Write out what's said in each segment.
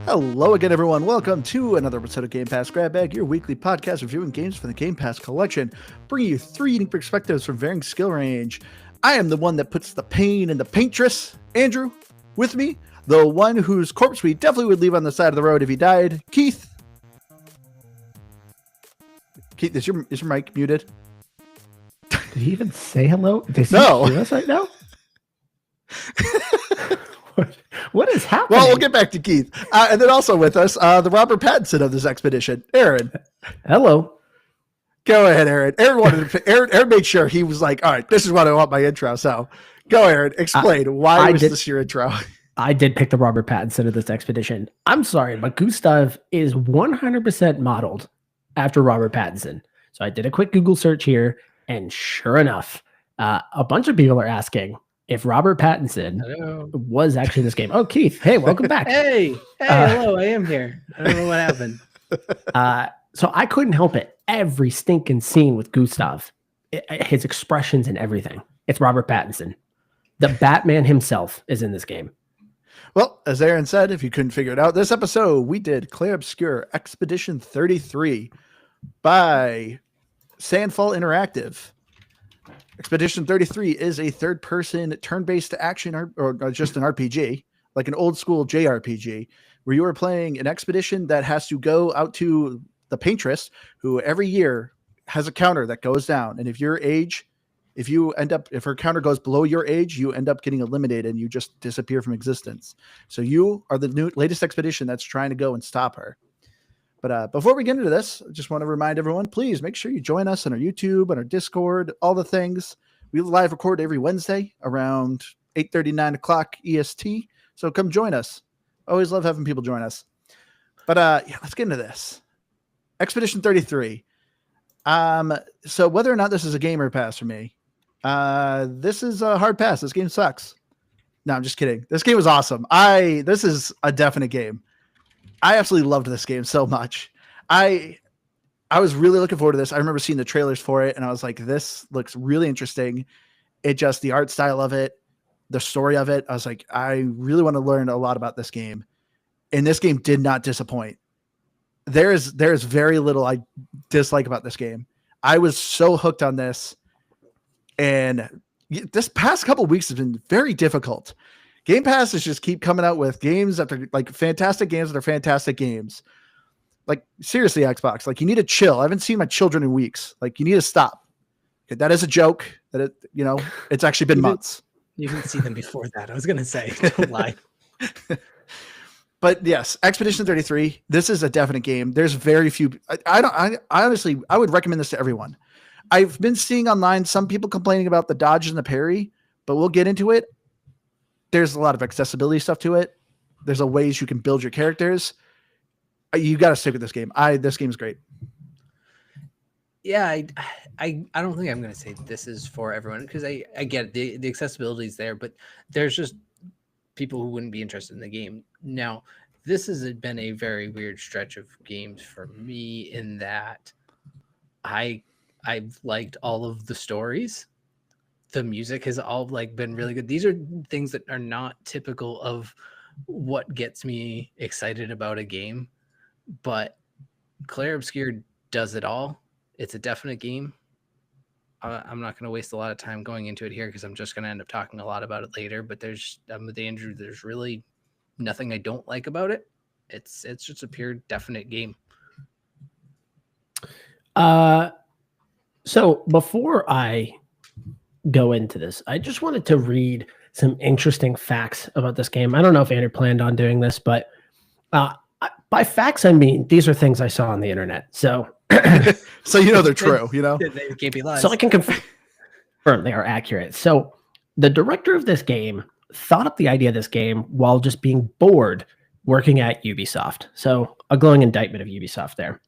Hello again, everyone. Welcome to another episode of Game Pass Grab Bag, your weekly podcast reviewing games from the Game Pass collection, bringing you three unique perspectives from varying skill range. I am the one that puts the pain in the paintress, Andrew. With me, the one whose corpse we definitely would leave on the side of the road if he died, Keith. Keith, is your mic muted? Did he even say hello? Does he No. hear us right now? What is happening? Well, we'll get back to Keith. And then also with us, the Robert Pattinson of this expedition, Aaron. Hello. Go ahead, Aaron. Aaron made sure he was like, all right, this is what I want my intro. So go, Aaron. Explain why was this your intro? I did pick the Robert Pattinson of this expedition. I'm sorry, but Gustav is 100% modeled after Robert Pattinson. So I did a quick Google search here, and sure enough, a bunch of people are asking if Robert Pattinson was actually in this game. Oh, Keith, hey, welcome back. Hey, hello, I am here. I don't know what happened. So I couldn't help it. Every stinking scene with Gustav, his expressions and everything, it's Robert Pattinson. The Batman himself is in this game. Well, as Aaron said, if you couldn't figure it out, this episode we did Clair Obscur Expedition 33 by Sandfall Interactive. Expedition 33 is a third-person turn-based action or just an RPG, like an old-school JRPG, where you are playing an expedition that has to go out to the Paintress, who every year has a counter that goes down. And if her counter goes below your age, you end up getting eliminated and you just disappear from existence. So you are the latest expedition that's trying to go and stop her. But before we get into this, I just want to remind everyone, please make sure you join us on our YouTube, on our Discord, all the things. We live record every Wednesday around 8:30, 9 o'clock EST. So come join us. Always love having people join us. But let's get into this. Expedition 33. So whether or not this is a game or a pass for me, this is a hard pass. This game sucks. No, I'm just kidding. This game was awesome. This is a definite game. I absolutely loved this game so much. I was really looking forward to this. I remember seeing the trailers for it and I was like, this looks really interesting. The art style of it, the story of it. I was like, I really want to learn a lot about this game. And this game did not disappoint. There's very little I dislike about this game. I was so hooked on this. And this past couple of weeks has been very difficult. Game Pass is just keep coming out with games that are like fantastic games that are fantastic games. Like seriously, Xbox, like you need to chill. I haven't seen my children in weeks. Like you need to stop. Okay, that is a joke. It's actually been months. You didn't see them before that. I was gonna say, don't lie. But yes, Expedition 33. This is a definite game. There's very few. I honestly, I would recommend this to everyone. I've been seeing online some people complaining about the dodge and the parry, but we'll get into it. There's a lot of accessibility stuff to it. There's a ways you can build your characters. You got to stick with this game. This game is great. Yeah, I don't think I'm going to say this is for everyone because I get it. The accessibility is there, but there's just people who wouldn't be interested in the game. Now, this has been a very weird stretch of games for me in that I've liked all of the stories. The music has all been really good. These are things that are not typical of what gets me excited about a game, but Clair Obscur does it all. It's a definite game. I'm not going to waste a lot of time going into it here because I'm just going to end up talking a lot about it later. But I'm with Andrew. There's really nothing I don't like about it. It's just a pure definite game. So before I go into this, I just wanted to read some interesting facts about this game. I don't know if Andrew planned on doing this, but by facts, I mean, these are things I saw on the internet. So, so they're true, They can't be lies. So I can confirm they are accurate. So the director of this game thought up the idea of this game while just being bored working at Ubisoft. So a glowing indictment of Ubisoft there.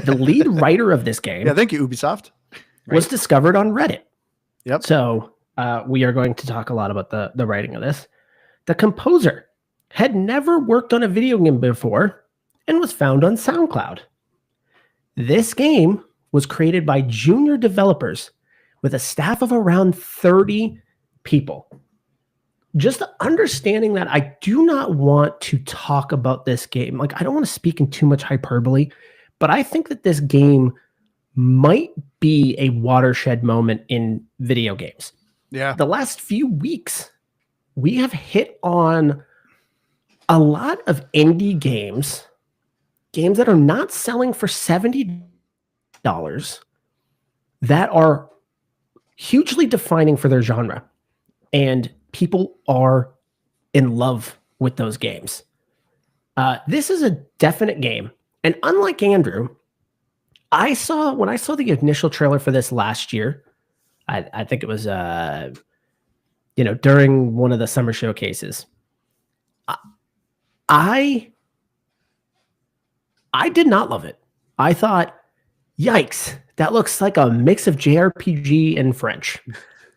The lead writer of this game, yeah, thank you, Ubisoft, was discovered on Reddit. Yep. So we are going to talk a lot about the writing of this. The composer had never worked on a video game before and was found on SoundCloud. This game was created by junior developers with a staff of around 30 people. just understanding that I do not want to talk about this game. Like, I don't want to speak in too much hyperbole, but I think that this game might be a watershed moment in video games. Yeah. The last few weeks, we have hit on a lot of indie games that are not selling for $70 that are hugely defining for their genre. And people are in love with those games. This is a definite game. And unlike Andrew, when I saw the initial trailer for this last year, I think it was during one of the summer showcases. I did not love it. I thought, yikes, that looks like a mix of JRPG and French.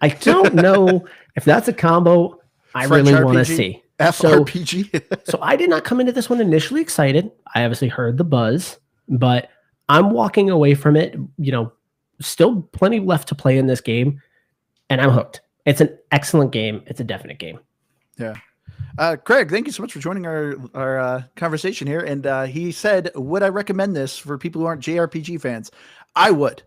I don't know if that's a combo I French really want to RPG, see. FRPG. So I did not come into this one initially excited. I obviously heard the buzz, but I'm walking away from it, still plenty left to play in this game, and I'm hooked. It's an excellent game. It's a definite game. Yeah. Craig, thank you so much for joining our conversation here. And he said, would I recommend this for people who aren't JRPG fans? I would.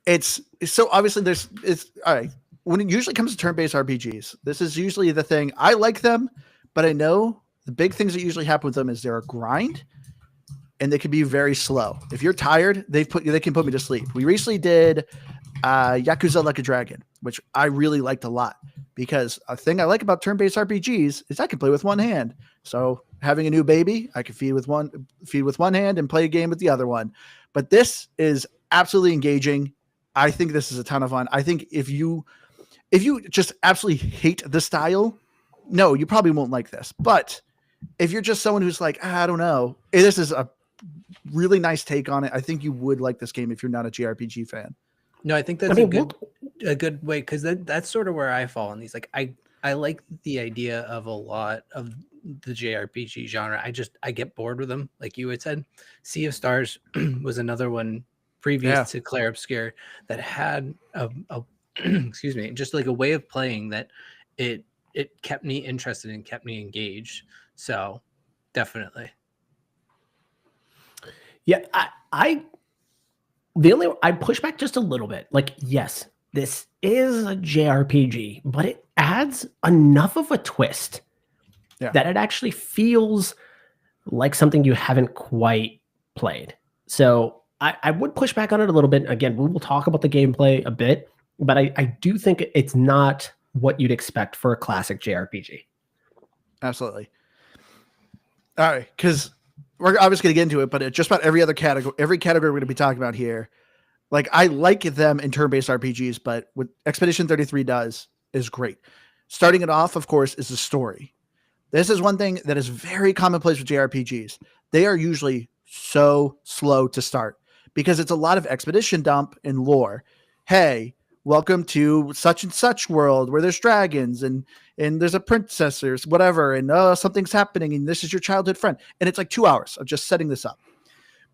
It's so obviously it's all right. When it usually comes to turn-based RPGs, this is usually the thing. I like them, but I know the big things that usually happen with them is they're a grind and they can be very slow. If you're tired, they can put me to sleep. We recently did Yakuza Like a Dragon, which I really liked a lot. Because a thing I like about turn-based RPGs is I can play with one hand. So having a new baby, I can feed with one hand and play a game with the other one. But this is absolutely engaging. I think this is a ton of fun. I think if you just absolutely hate the style, no, you probably won't like this. But if you're just someone who's like, I don't know, this is a really nice take on it. I think you would like this game if you're not a JRPG fan. No, I think that's a good way, because that's sort of where I fall in these. Like I like the idea of a lot of the JRPG genre. I get bored with them, like you had said. Sea of Stars was another one previous to Clair Obscur that had a excuse me, just like a way of playing that it kept me interested and kept me engaged. So definitely. Yeah, I push back just a little bit. Like, yes, this is a JRPG, but it adds enough of a twist that it actually feels like something you haven't quite played. So I would push back on it a little bit. Again, we will talk about the gameplay a bit, but I do think it's not what you'd expect for a classic JRPG. Absolutely. All right, because we're obviously going to get into it, but just about every category we're going to be talking about here, like I like them in turn-based RPGs, but what Expedition 33 does is great. Starting it off, of course, is the story. This is one thing that is very commonplace with JRPGs. They are usually so slow to start because it's a lot of expedition dump and lore. Hey, welcome to such and such world where there's dragons and there's a princess or whatever, and something's happening, and this is your childhood friend. And it's like 2 hours of just setting this up.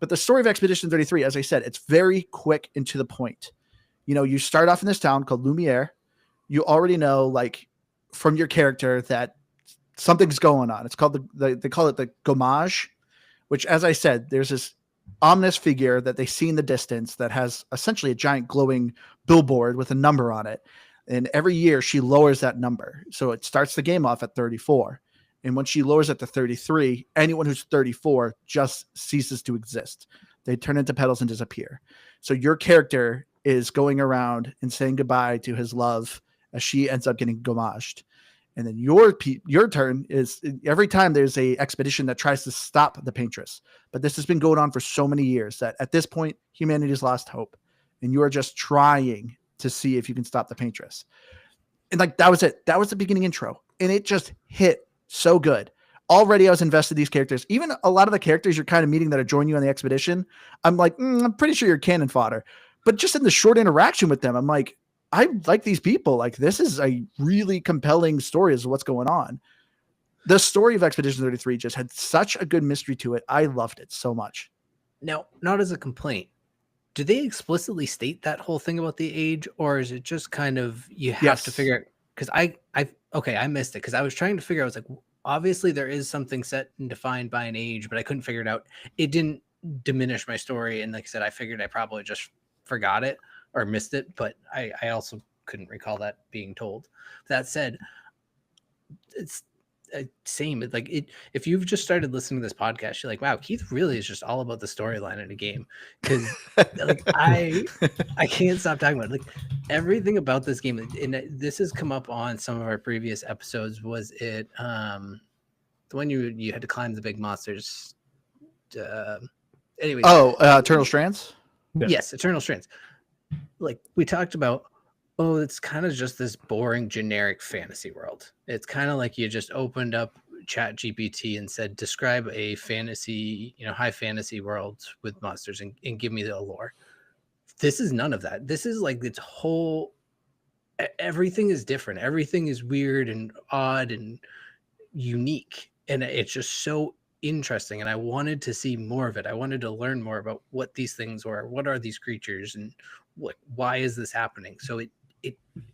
But the story of Expedition 33, as I said, it's very quick and to the point. You start off in this town called Lumiere. You already know, like, from your character that something's going on. It's called they call it the Gommage, which, as I said, there's this ominous figure that they see in the distance that has essentially a giant glowing billboard with a number on it. And every year she lowers that number. So it starts the game off at 34. And when she lowers it to 33, anyone who's 34 just ceases to exist. They turn into petals and disappear. So your character is going around and saying goodbye to his love as she ends up getting gommaged. And then your turn is every time there's a expedition that tries to stop the paintress. But this has been going on for so many years that at this point, humanity's lost hope. And you are just trying to see if you can stop the paintress. And like, that was it. That was the beginning intro. And it just hit so good. Already I was invested in these characters. Even a lot of the characters you're kind of meeting that are joining you on the expedition, I'm like, I'm pretty sure you're cannon fodder. But just in the short interaction with them, I'm like, I like these people. Like, this is a really compelling story as to what's going on. The story of Expedition 33 just had such a good mystery to it. I loved it so much. Now, not as a complaint, do they explicitly state that whole thing about the age, or is it just kind of you have to figure it? Because okay, I missed it because I was trying to figure. I was like, obviously there is something set and defined by an age, but I couldn't figure it out. It didn't diminish my story, and like I said, I figured I probably just forgot it or missed it, but I also couldn't recall that being told. That said, it's same. It's like it. If you've just started listening to this podcast, you're like, wow, Keith really is just all about the storyline in a game. Because like I can't stop talking about it. Like everything about this game, and this has come up on some of our previous episodes. Was it the one you had to climb the big monsters? Anyways, Eternal Strands. yes, Eternal Strands. Like we talked about, oh, it's kind of just this boring generic fantasy world. It's kind of like you just opened up Chat GPT and said, describe a fantasy, high fantasy world with monsters and give me the lore. This is none of that. This is like its whole, everything is different. Everything is weird and odd and unique. And it's just so interesting. And I wanted to see more of it. I wanted to learn more about what these things were. What are these creatures? And why is this happening? So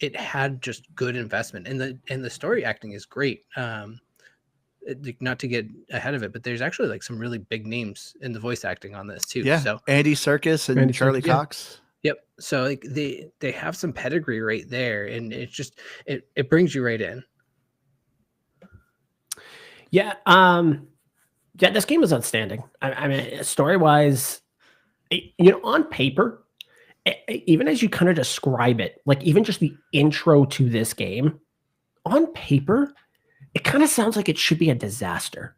it had just good investment, and the story acting is great. Not to get ahead of it, but there's actually like some really big names in the voice acting on this too. Yeah, So Andy Serkis and Andy Charlie Serkis, Cox. yep. So like they have some pedigree right there, and it's just it brings you right in. Yeah. Yeah, this game is outstanding. I mean, story wise, on paper, even as you kind of describe it, like even just the intro to this game, on paper, it kind of sounds like it should be a disaster,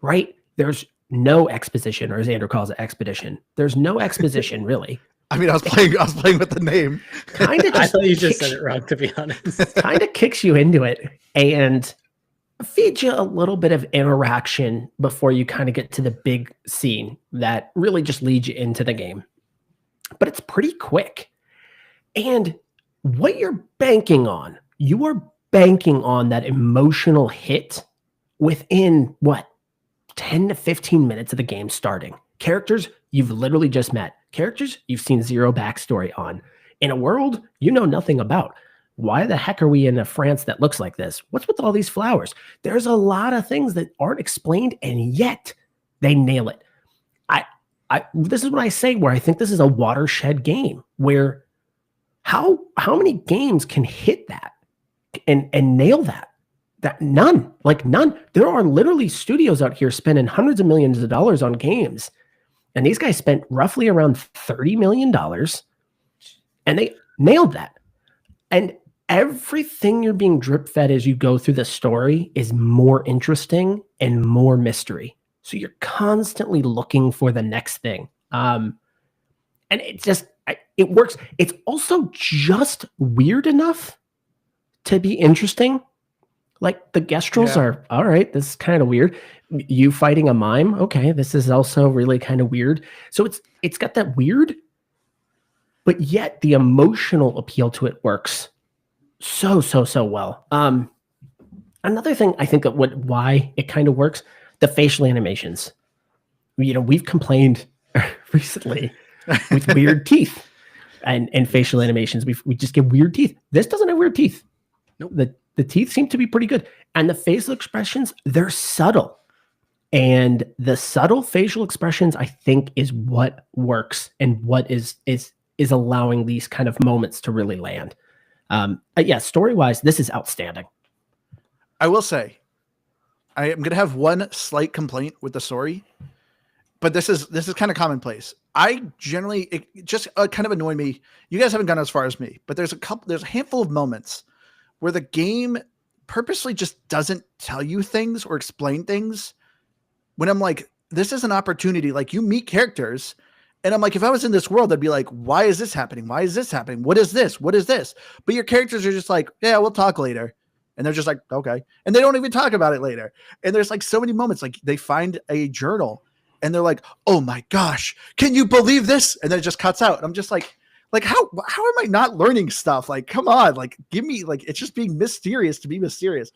right? There's no exposition, or as Andrew calls it, expedition. There's no exposition really. I mean, I was playing with the name. Kind of I just thought you just said it wrong, to be honest. kind of kicks you into it and feeds you a little bit of interaction before you kind of get to the big scene that really just leads you into the game. But it's pretty quick. And what you're banking on, you are banking on that emotional hit within 10 to 15 minutes of the game starting. Characters you've literally just met, characters you've seen zero backstory on, in a world you know nothing about. Why the heck are we in a France that looks like this? What's with all these flowers? There's a lot of things that aren't explained, and yet they nail it. This is what I say, where I think this is a watershed game, where how many games can hit that and nail that? That none. There are literally studios out here spending hundreds of millions of dollars on games, and these guys spent roughly around $30 million, and they nailed that. And everything you're being drip fed as you go through the story is more interesting and more mystery. So you're constantly looking for the next thing. And it works. It's also just weird enough to be interesting. Like the Gestrels are, all right, this is kind of weird. You fighting a mime. Okay, this is also really kind of weird. So it's got that weird, but yet the emotional appeal to it works so well. Another thing I think that why it kind of works, the facial animations. We've complained recently with weird teeth and facial animations. We just get weird teeth. This doesn't have weird teeth. Nope. The teeth seem to be pretty good. And the facial expressions, they're subtle. And the subtle facial expressions, I think, is what works and what is allowing these kind of moments to really land. Story-wise, this is outstanding. I will say, I am going to have one slight complaint with the story, but this is kind of commonplace. I generally, it just kind of annoy me. You guys haven't gone as far as me, but there's a handful of moments where the game purposely just doesn't tell you things or explain things. When I'm like, this is an opportunity. Like, you meet characters, and I'm like, if I was in this world, I'd be like, why is this happening? Why is this happening? What is this? What is this? But your characters are just like, yeah, we'll talk later. And they're just like, okay. And they don't even talk about it later. And there's like so many moments, like they find a journal and they're like, oh my gosh, can you believe this? And then it just cuts out. And I'm just like how am I not learning stuff? Like, come on, like give me, like, it's just being mysterious to be mysterious.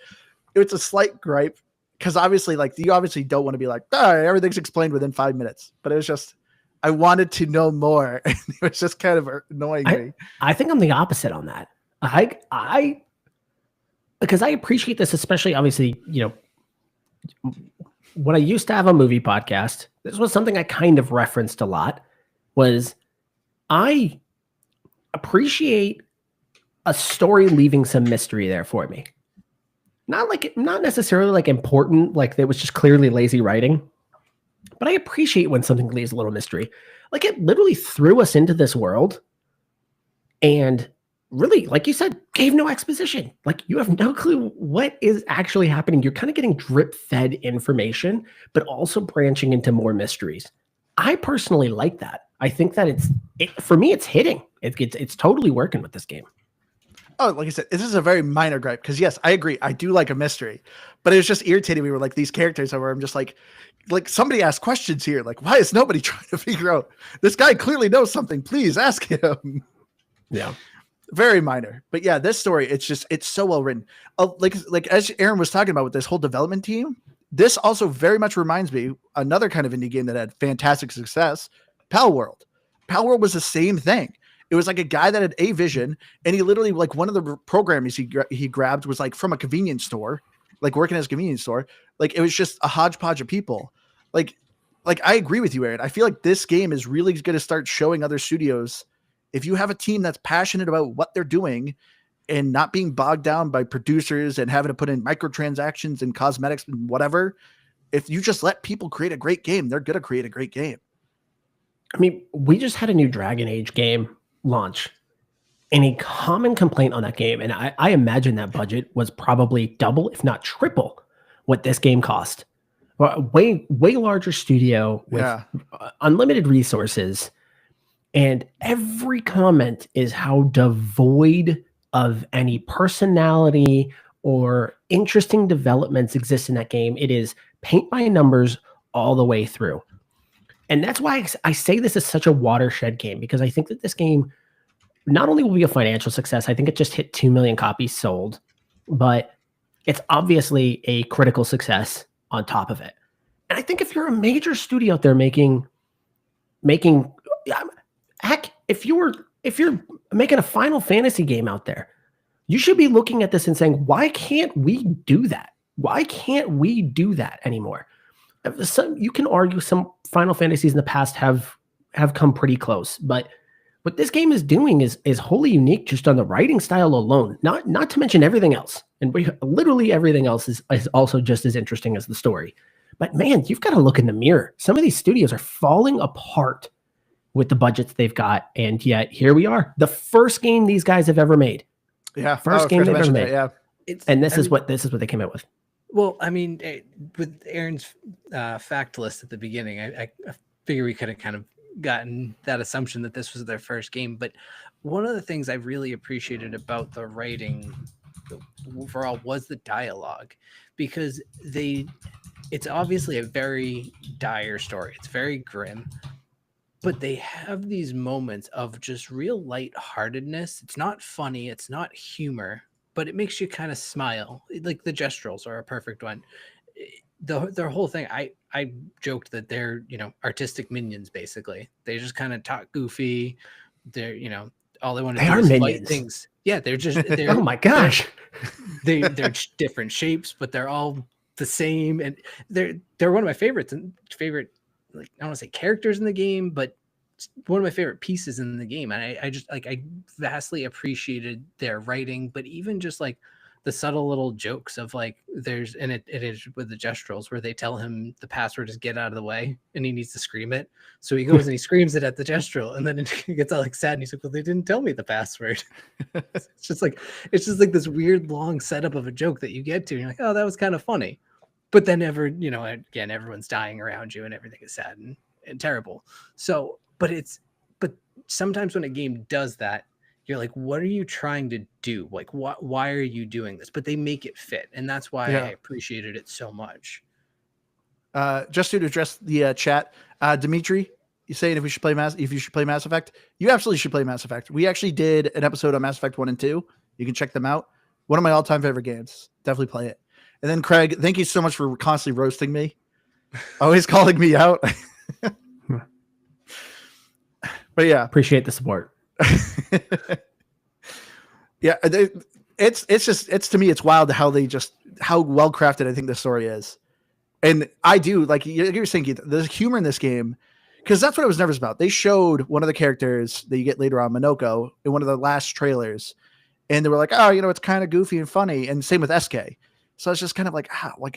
It's a slight gripe because obviously, like, you obviously don't want to be like, everything's explained within 5 minutes. But it was just, I wanted to know more. And it was just kind of annoying me. I think I'm the opposite on that. because I appreciate this, especially obviously, when I used to have a movie podcast, this was something I kind of referenced a lot, was I appreciate a story leaving some mystery there for me. Not necessarily like important, like it was just clearly lazy writing, but I appreciate when something leaves a little mystery. Like it literally threw us into this world and really, like you said, gave no exposition. Like you have no clue what is actually happening. You're kind of getting drip fed information, but also branching into more mysteries. I personally like that. I think that for me, it's hitting. It's totally working with this game. Oh, like I said, this is a very minor gripe because yes, I agree. I do like a mystery, but it was just irritating me with like these characters where I'm just like somebody asked questions here. Like, why is nobody trying to figure out this guy clearly knows something? Please ask him. Yeah. Very minor, but yeah, this story, it's so well written. Like as Aaron was talking about with this whole development team, this also very much reminds me another kind of indie game that had fantastic success, Pal World. Pal World was the same thing. It was like a guy that had a vision, and he literally like one of the programs he grabbed was like from a convenience store, like working at a convenience store. Like it was just a hodgepodge of people. Like I agree with you, Aaron. I feel like this game is really going to start showing other studios. If you have a team that's passionate about what they're doing and not being bogged down by producers and having to put in microtransactions and cosmetics and whatever, if you just let people create a great game, they're going to create a great game. I mean, we just had a new Dragon Age game launch, and a common complaint on that game, and I imagine that budget was probably double, if not triple, what this game cost. Well, way larger studio with unlimited resources. And every comment is how devoid of any personality or interesting developments exist in that game. It is paint by numbers all the way through. And that's why I say this is such a watershed game, because I think that this game not only will be a financial success, I think it just hit 2 million copies sold, but it's obviously a critical success on top of it. And I think if you're a major studio out there making heck, if you're making a Final Fantasy game out there, you should be looking at this and saying, why can't we do that? Why can't we do that anymore? You can argue some Final Fantasies in the past have come pretty close, but what this game is doing is wholly unique just on the writing style alone, not to mention everything else. And literally everything else is also just as interesting as the story. But man, you've got to look in the mirror. Some of these studios are falling apart with the budgets they've got, and yet here we are, the first game these guys have ever made. Yeah, first game they've ever made. Yeah, and this is what they came out with. Well, I mean, with Aaron's fact list at the beginning, I figure we could have kind of gotten that assumption that this was their first game. But one of the things I really appreciated about the writing overall was the dialogue, because it's obviously a very dire story. It's very grim. But they have these moments of just real lightheartedness. It's not funny, it's not humor, but it makes you kind of smile. Like the Gestrels are a perfect one. Their whole thing, I joked that they're, artistic minions, basically. They just kind of talk goofy. They're, all they want to do is fight things. Yeah, they're oh my gosh. They're different shapes, but they're all the same. And they're one of my favorite, like, I don't want to say characters in the game, but one of my favorite pieces in the game. And I vastly appreciated their writing, but even just like the subtle little jokes of like, it is with the Gestrels where they tell him the password is get out of the way and he needs to scream it. So he goes and he screams it at the Gestrel, and then he gets all like sad and he's like, well, they didn't tell me the password. It's just like this weird long setup of a joke that you get to, and you're like, oh, that was kind of funny. But then again, everyone's dying around you and everything is sad and terrible. So, but sometimes when a game does that, you're like, what are you trying to do? Like, why are you doing this? But they make it fit. And that's why I appreciated it so much. Just to address the chat, Dimitri, you saying if you should play Mass Effect, you absolutely should play Mass Effect. We actually did an episode on Mass Effect 1 and 2. You can check them out. One of my all-time favorite games. Definitely play it. And then Craig, thank you so much for constantly roasting me. Always calling me out. But yeah. Appreciate the support. Yeah. it's to me, it's wild how well crafted I think the story is. And I do, like you're saying, Keith, the humor in this game, because that's what I was nervous about. They showed one of the characters that you get later on, Minoko, in one of the last trailers, and they were like, oh, it's kind of goofy and funny, and same with SK. So it's just kind of like,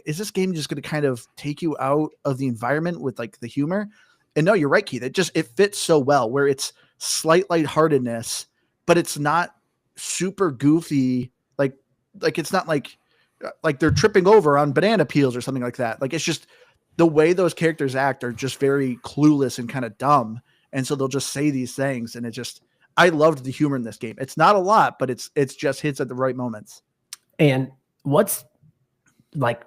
is this game just going to kind of take you out of the environment with like the humor? And no, you're right, Keith. It fits so well where it's slight lightheartedness, but it's not super goofy. Like it's not like they're tripping over on banana peels or something like that. Like it's just the way those characters act are just very clueless and kind of dumb. And so they'll just say these things. And I loved the humor in this game. It's not a lot, but it's just hits at the right moments. And what's like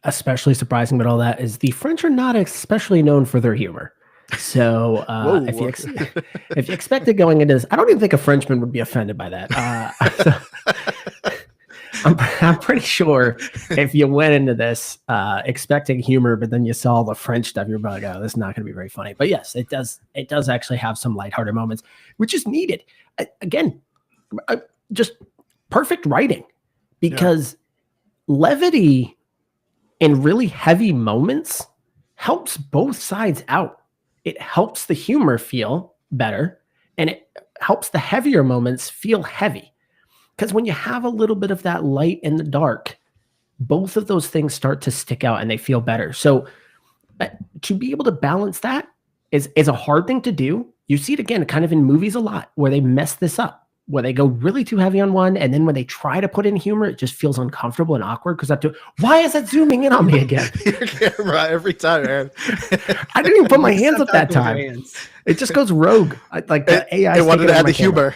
especially surprising about all that is the French are not especially known for their humor. So if you expect it going into this, I don't even think a Frenchman would be offended by that. I'm pretty sure if you went into this expecting humor, but then you saw the French stuff, you're like, oh, this is not going to be very funny. But yes, it does actually have some lighthearted moments, which is needed. Again, just perfect writing, because levity in really heavy moments helps both sides out. It helps the humor feel better, and it helps the heavier moments feel heavy. Because when you have a little bit of that light in the dark, both of those things start to stick out and they feel better. So to be able to balance that is a hard thing to do. You see it again kind of in movies a lot where they mess this up, where they go really too heavy on one. And then when they try to put in humor, it just feels uncomfortable and awkward because why is that zooming in on me again? Your camera every time, man. I didn't even put my hands up that time. It just goes rogue. Like the AI. It wanted to add the humor.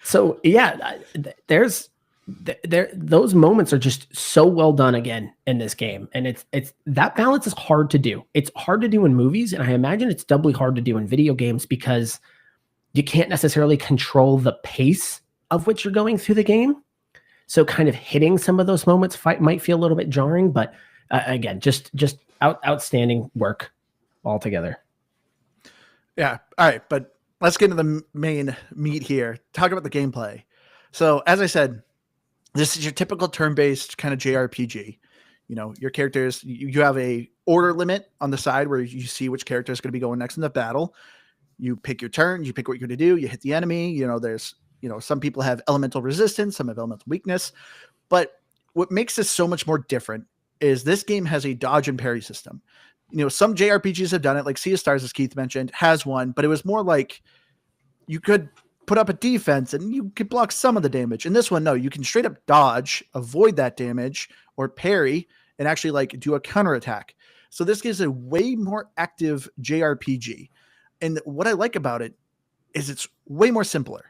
So yeah, those moments are just so well done again in this game, and it's that balance is hard to do. It's hard to do in movies, and I imagine it's doubly hard to do in video games because you can't necessarily control the pace of which you're going through the game. So kind of hitting some of those moments might feel a little bit jarring, but again, just outstanding work altogether. Yeah. All right, but let's get into the main meat here. Talk about the gameplay. So as I said, this is your typical turn-based kind of JRPG. Your characters, you have a order limit on the side where you see which character is going to be going next in the battle. You pick your turn, you pick what you're going to do, you hit the enemy. There's, some people have elemental resistance, some have elemental weakness. But what makes this so much more different is this game has a dodge and parry system. Some JRPGs have done it, like Sea of Stars, as Keith mentioned, has one, but it was more like you could put up a defense and you could block some of the damage. In this one, no, you can straight up dodge, avoid that damage, or parry, and actually like do a counterattack. So this gives a way more active JRPG. And what I like about it is it's way more simpler.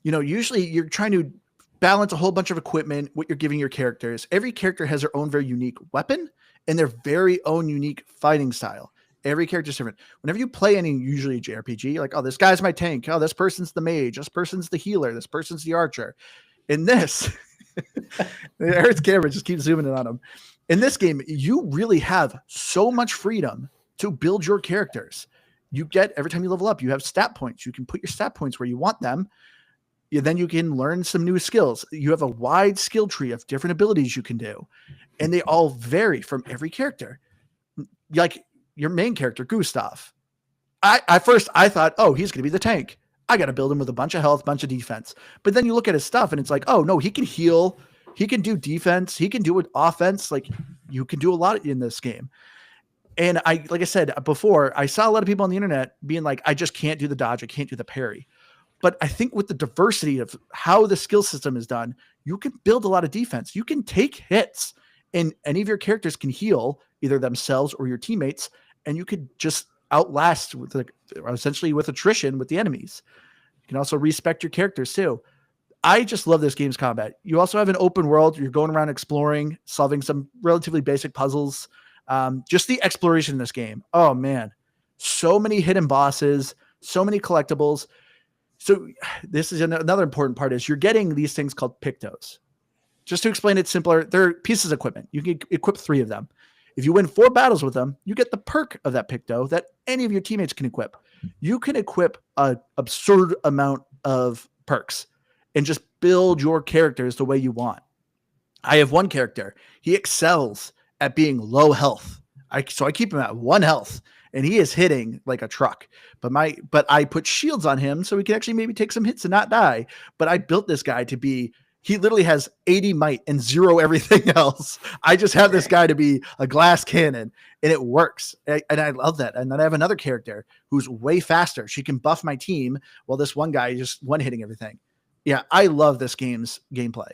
Usually you're trying to balance a whole bunch of equipment, what you're giving your characters. Every character has their own very unique weapon and their very own unique fighting style. Every character is different. Whenever you play any usually JRPG, you're like, oh, this guy's my tank. Oh, this person's the mage. This person's the healer. This person's the archer. In this, Eric's camera just keeps zooming in on him. In this game, you really have so much freedom to build your characters. You get, every time you level up, you have stat points. You can put your stat points where you want them. Then you can learn some new skills. You have a wide skill tree of different abilities you can do. And they all vary from every character. Like your main character, Gustav. I thought, oh, he's going to be the tank. I got to build him with a bunch of health, bunch of defense. But then you look at his stuff and it's like, oh, no, he can heal. He can do defense. He can do offense. Like you can do a lot in this game. And like I said before, I saw a lot of people on the internet being like, I just can't do the dodge. I can't do the parry. But I think with the diversity of how the skill system is done, you can build a lot of defense. You can take hits and any of your characters can heal either themselves or your teammates. And you could just outlast essentially with attrition with the enemies. You can also respect your characters too. I just love this game's combat. You also have an open world. You're going around exploring, solving some relatively basic puzzles. Just the exploration in this game. Oh man, so many hidden bosses, so many collectibles. So this is another important part is you're getting these things called Pictos. Just to explain it simpler, they're pieces of equipment. You can equip 3 of them. If you win 4 battles with them, you get the perk of that Picto that any of your teammates can equip. You can equip an absurd amount of perks and just build your characters the way you want. I have one character. He excels at being low health. So I keep him at 1 health, and he is hitting like a truck. But I put shields on him so he can actually maybe take some hits and not die. But I built this guy to be, he literally has 80 might and 0 everything else. I just have this guy to be a glass cannon, and it works. And I love that. And then I have another character who's way faster. She can buff my team while this one guy is just one hitting everything. Yeah, I love this game's gameplay.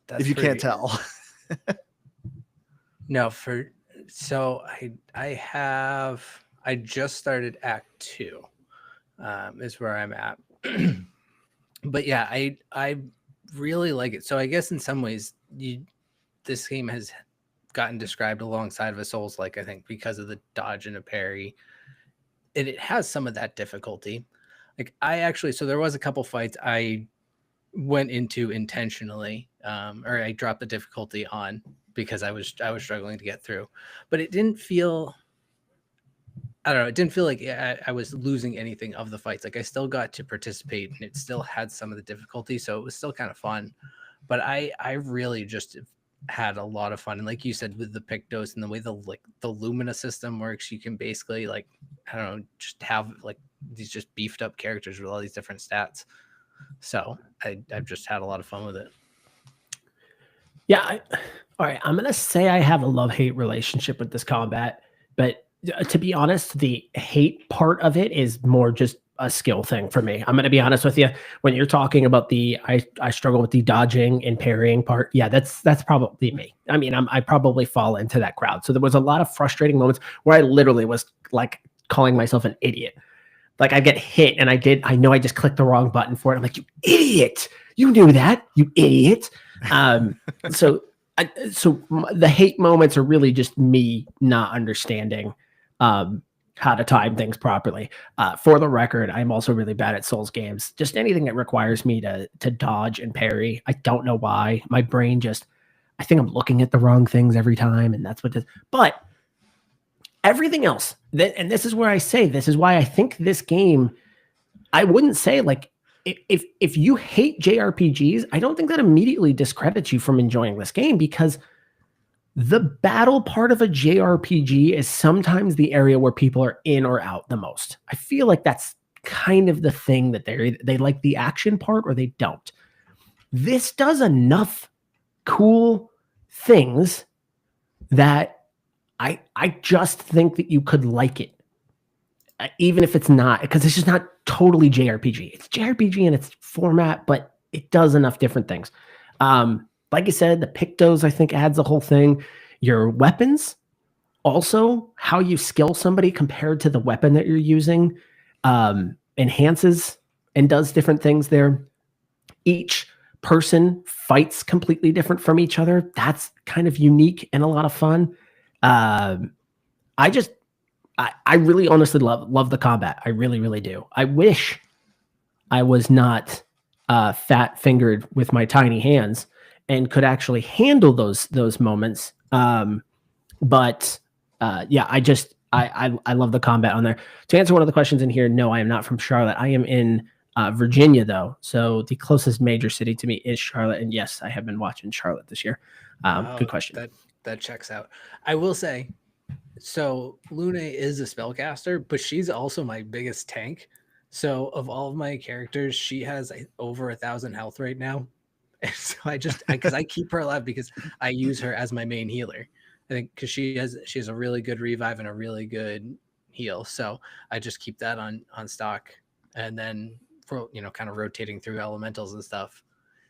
That's if you can't pretty- tell. No, so I just started Act 2, is where I'm at. But yeah, I really like it. So I guess in some ways this game has gotten described alongside of a Souls-like, I think, because of the dodge and a parry. And it has some of that difficulty. Like so there was a couple fights I went into intentionally, or I dropped the difficulty on because I was struggling to get through, but it didn't feel, I don't know, it didn't feel like I was losing anything of the fights. Like I still got to participate, and it still had some of the difficulty, so it was still kind of fun. But I really just had a lot of fun, and like you said, with the Pictos and the way the Lumina system works, you can basically, like, I don't know, just have like these just beefed up characters with all these different stats. So I've just had a lot of fun with it. Yeah. All right. I'm going to say I have a love-hate relationship with this combat, but to be honest, the hate part of it is more just a skill thing for me. I'm going to be honest with you. When you're talking about I struggle with the dodging and parrying part. Yeah, that's probably me. I mean, I probably fall into that crowd. So there was a lot of frustrating moments where I literally was like calling myself an idiot. Like I get hit and I know I just clicked the wrong button for it. I'm like, you idiot. You knew that, you idiot. So the hate moments are really just me not understanding how to time things properly. For the record, I'm also really bad at Souls games. Just anything that requires me to dodge and parry. I don't know why. My brain I think I'm looking at the wrong things every time, and that's what this. But everything else, and this is where I say this is why I think this game. I wouldn't say like if you hate JRPGs, I don't think that immediately discredits you from enjoying this game, because the battle part of a JRPG is sometimes the area where people are in or out the most. I feel like that's kind of the thing that they like the action part or they don't. This does enough cool things that I just think that you could like it. Even if it's not, because it's just not totally JRPG. It's JRPG in its format, but it does enough different things. Like I said, the Pictos, I think, adds the whole thing. Your weapons, also how you skill somebody compared to the weapon that you're using, enhances and does different things there. Each person fights completely different from each other. That's kind of unique and a lot of fun. I really honestly love the combat. I really, really do. I wish I was not fat fingered with my tiny hands and could actually handle those moments. But yeah, I love the combat on there. To answer one of the questions in here, no, I am not from Charlotte. I am in Virginia, though. So the closest major city to me is Charlotte. And yes, I have been watching Charlotte this year. Good question. That checks out. I will say, so Luna is a spellcaster, but she's also my biggest tank. So of all of my characters, she has over 1,000 health right now. And so because I keep her alive because I use her as my main healer. I think because she has a really good revive and a really good heal. So I just keep that on stock, and then kind of rotating through elementals and stuff.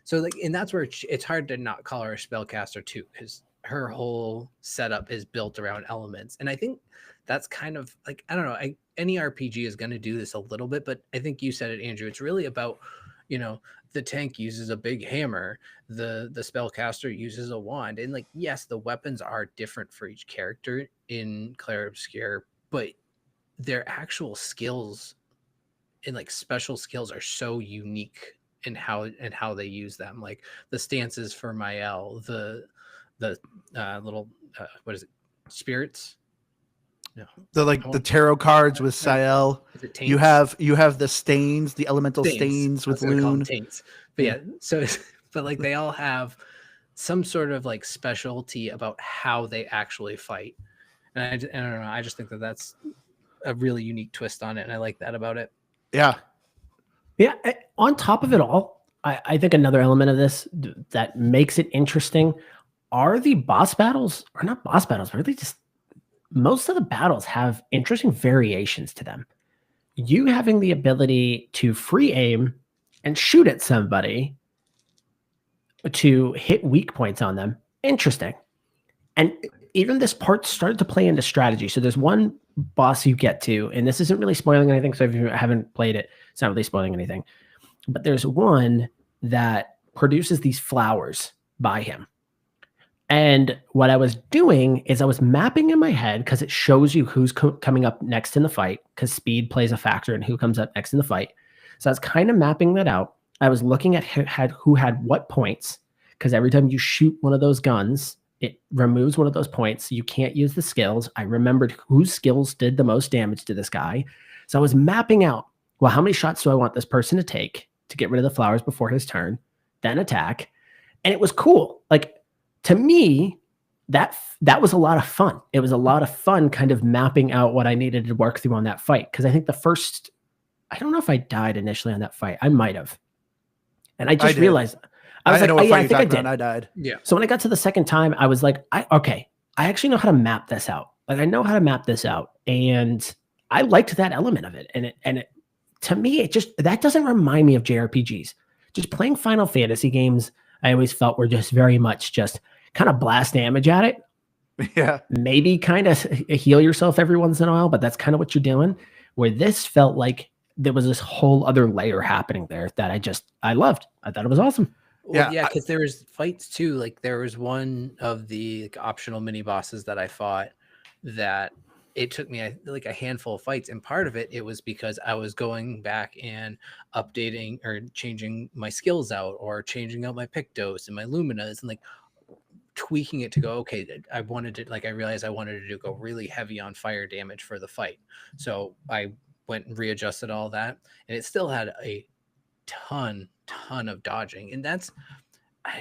So like, and that's where it's hard to not call her a spellcaster too, because her whole setup is built around elements. And I think that's kind of like, I don't know, any RPG is going to do this a little bit, but I think you said it, Andrew. It's really about, the tank uses a big hammer, the spellcaster uses a wand, and like, yes, the weapons are different for each character in Clair Obscur, but their actual skills and like special skills are so unique in how they use them. Like the stances for Mael, the little what is it, spirits, No. the tarot cards with Sael. Is it You taints? have the stains, the elemental stains I was with gonna call them Loon. taints. But yeah, so but like they all have some sort of like specialty about how they actually fight. And I don't know. I just think that that's a really unique twist on it, and I like that about it. Yeah. Yeah. On top of it all, I think another element of this that makes it interesting are the boss battles, or not boss battles, but really just most of the battles have interesting variations to them. You having the ability to free aim and shoot at somebody to hit weak points on them, interesting. And even this part started to play into strategy. So there's one boss you get to, and this isn't really spoiling anything. So if you haven't played it, it's not really spoiling anything. But there's one that produces these flowers by him. And what I was doing is I was mapping in my head, because it shows you who's coming up next in the fight, because speed plays a factor in who comes up next in the fight. So I was kind of mapping that out. I was looking at who had what points, because every time you shoot one of those guns, it removes one of those points. So you can't use the skills. I remembered whose skills did the most damage to this guy. So I was mapping out, well, how many shots do I want this person to take to get rid of the flowers before his turn, then attack. And it was cool. Like, to me, that was a lot of fun. It was a lot of fun kind of mapping out what I needed to work through on that fight. Because I think I don't know if I died initially on that fight. I might have. And I just realized, I was like, oh, yeah, I think I did. I died. Yeah. So when I got to the second time, I was like, I actually know how to map this out. Like, I know how to map this out. And I liked that element of it. And it to me, that doesn't remind me of JRPGs. Just playing Final Fantasy games, I always felt were just very much just kind of blast damage at it. Yeah. Maybe kind of heal yourself every once in a while, but that's kind of what you're doing. Where this felt like there was this whole other layer happening there that I loved. I thought it was awesome. Well, yeah, because there was fights too. Like there was one of the optional mini bosses that I fought that it took me like a handful of fights, and part of it was because I was going back and updating or changing my skills out, or changing out my Pictos and my Luminas, and like tweaking it to go, okay, I realized I wanted to go really heavy on fire damage for the fight. So I went and readjusted all that, and it still had a ton of dodging. And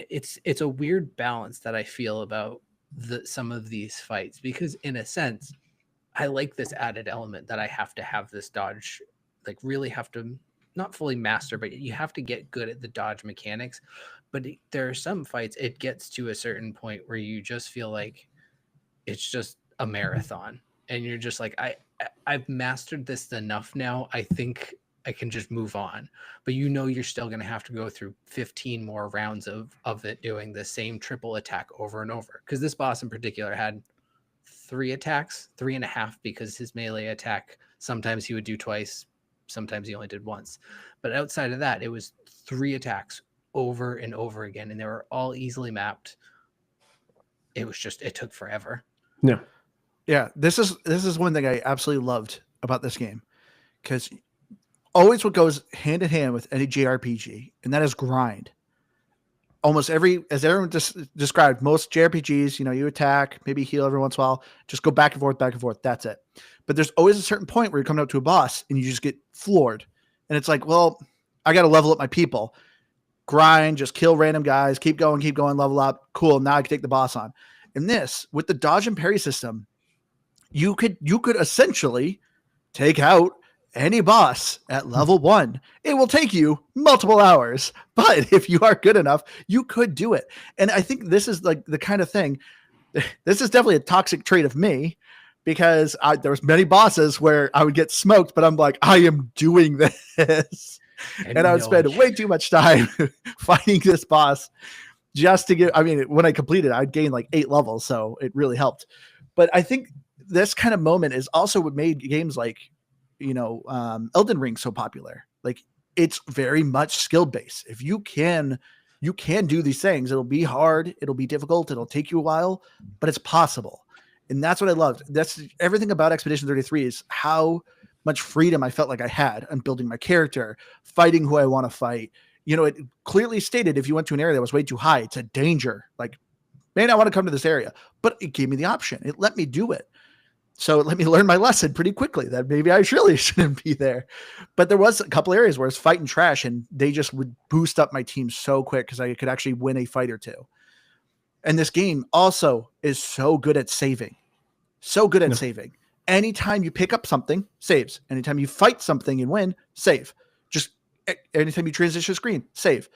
it's a weird balance that I feel about some of these fights, because in a sense, I like this added element that I have to have this dodge, like really have to not fully master, but you have to get good at the dodge mechanics. But there are some fights, it gets to a certain point where you just feel like it's just a marathon, and you're just like, I've mastered this enough now. I think I can just move on. But you're still going to have to go through 15 more rounds of it doing the same triple attack over and over. Because this boss in particular had 3 attacks, 3.5, because his melee attack, sometimes he would do twice, sometimes he only did once. But outside of that, it was 3 attacks over and over again, and they were all easily mapped. It took forever. Yeah, this is one thing I absolutely loved about this game, because always what goes hand in hand with any JRPG, and that is grind. Almost as everyone just described, most JRPGs, you attack, maybe heal every once in a while, just go back and forth. That's it. But there's always a certain point where you're coming up to a boss and you just get floored. And it's like, well, I got to level up my people. Grind, just kill random guys, keep going, level up. Cool. Now I can take the boss on. And this, with the dodge and parry system, you could essentially take out any boss at level 1. It will take you multiple hours, but if you are good enough, you could do it. And I think this is like the kind of thing, this is definitely a toxic trait of me, because there was many bosses where I would get smoked, but I'm like, I am doing this. And I would spend way too much time fighting this boss just to get, when I completed, I'd gain like 8 levels. So it really helped. But I think this kind of moment is also what made games like, Elden Ring so popular. Like, it's very much skill based. If you can do these things, it'll be hard, it'll be difficult, it'll take you a while, but it's possible. And that's what I loved. That's everything about Expedition 33, is how much freedom I felt like I had on building my character, fighting who I want to fight. It clearly stated if you went to an area that was way too high, it's a danger. Like, man, I want to come to this area, but it gave me the option. It let me do it. So let me learn my lesson pretty quickly that maybe I really shouldn't be there. But there was a couple areas where it's fighting trash and they just would boost up my team so quick because I could actually win a fight or two. And this game also is so good at saving. So good at saving. Anytime you pick up something, saves. Anytime you fight something and win, save. Just anytime you transition a screen, save.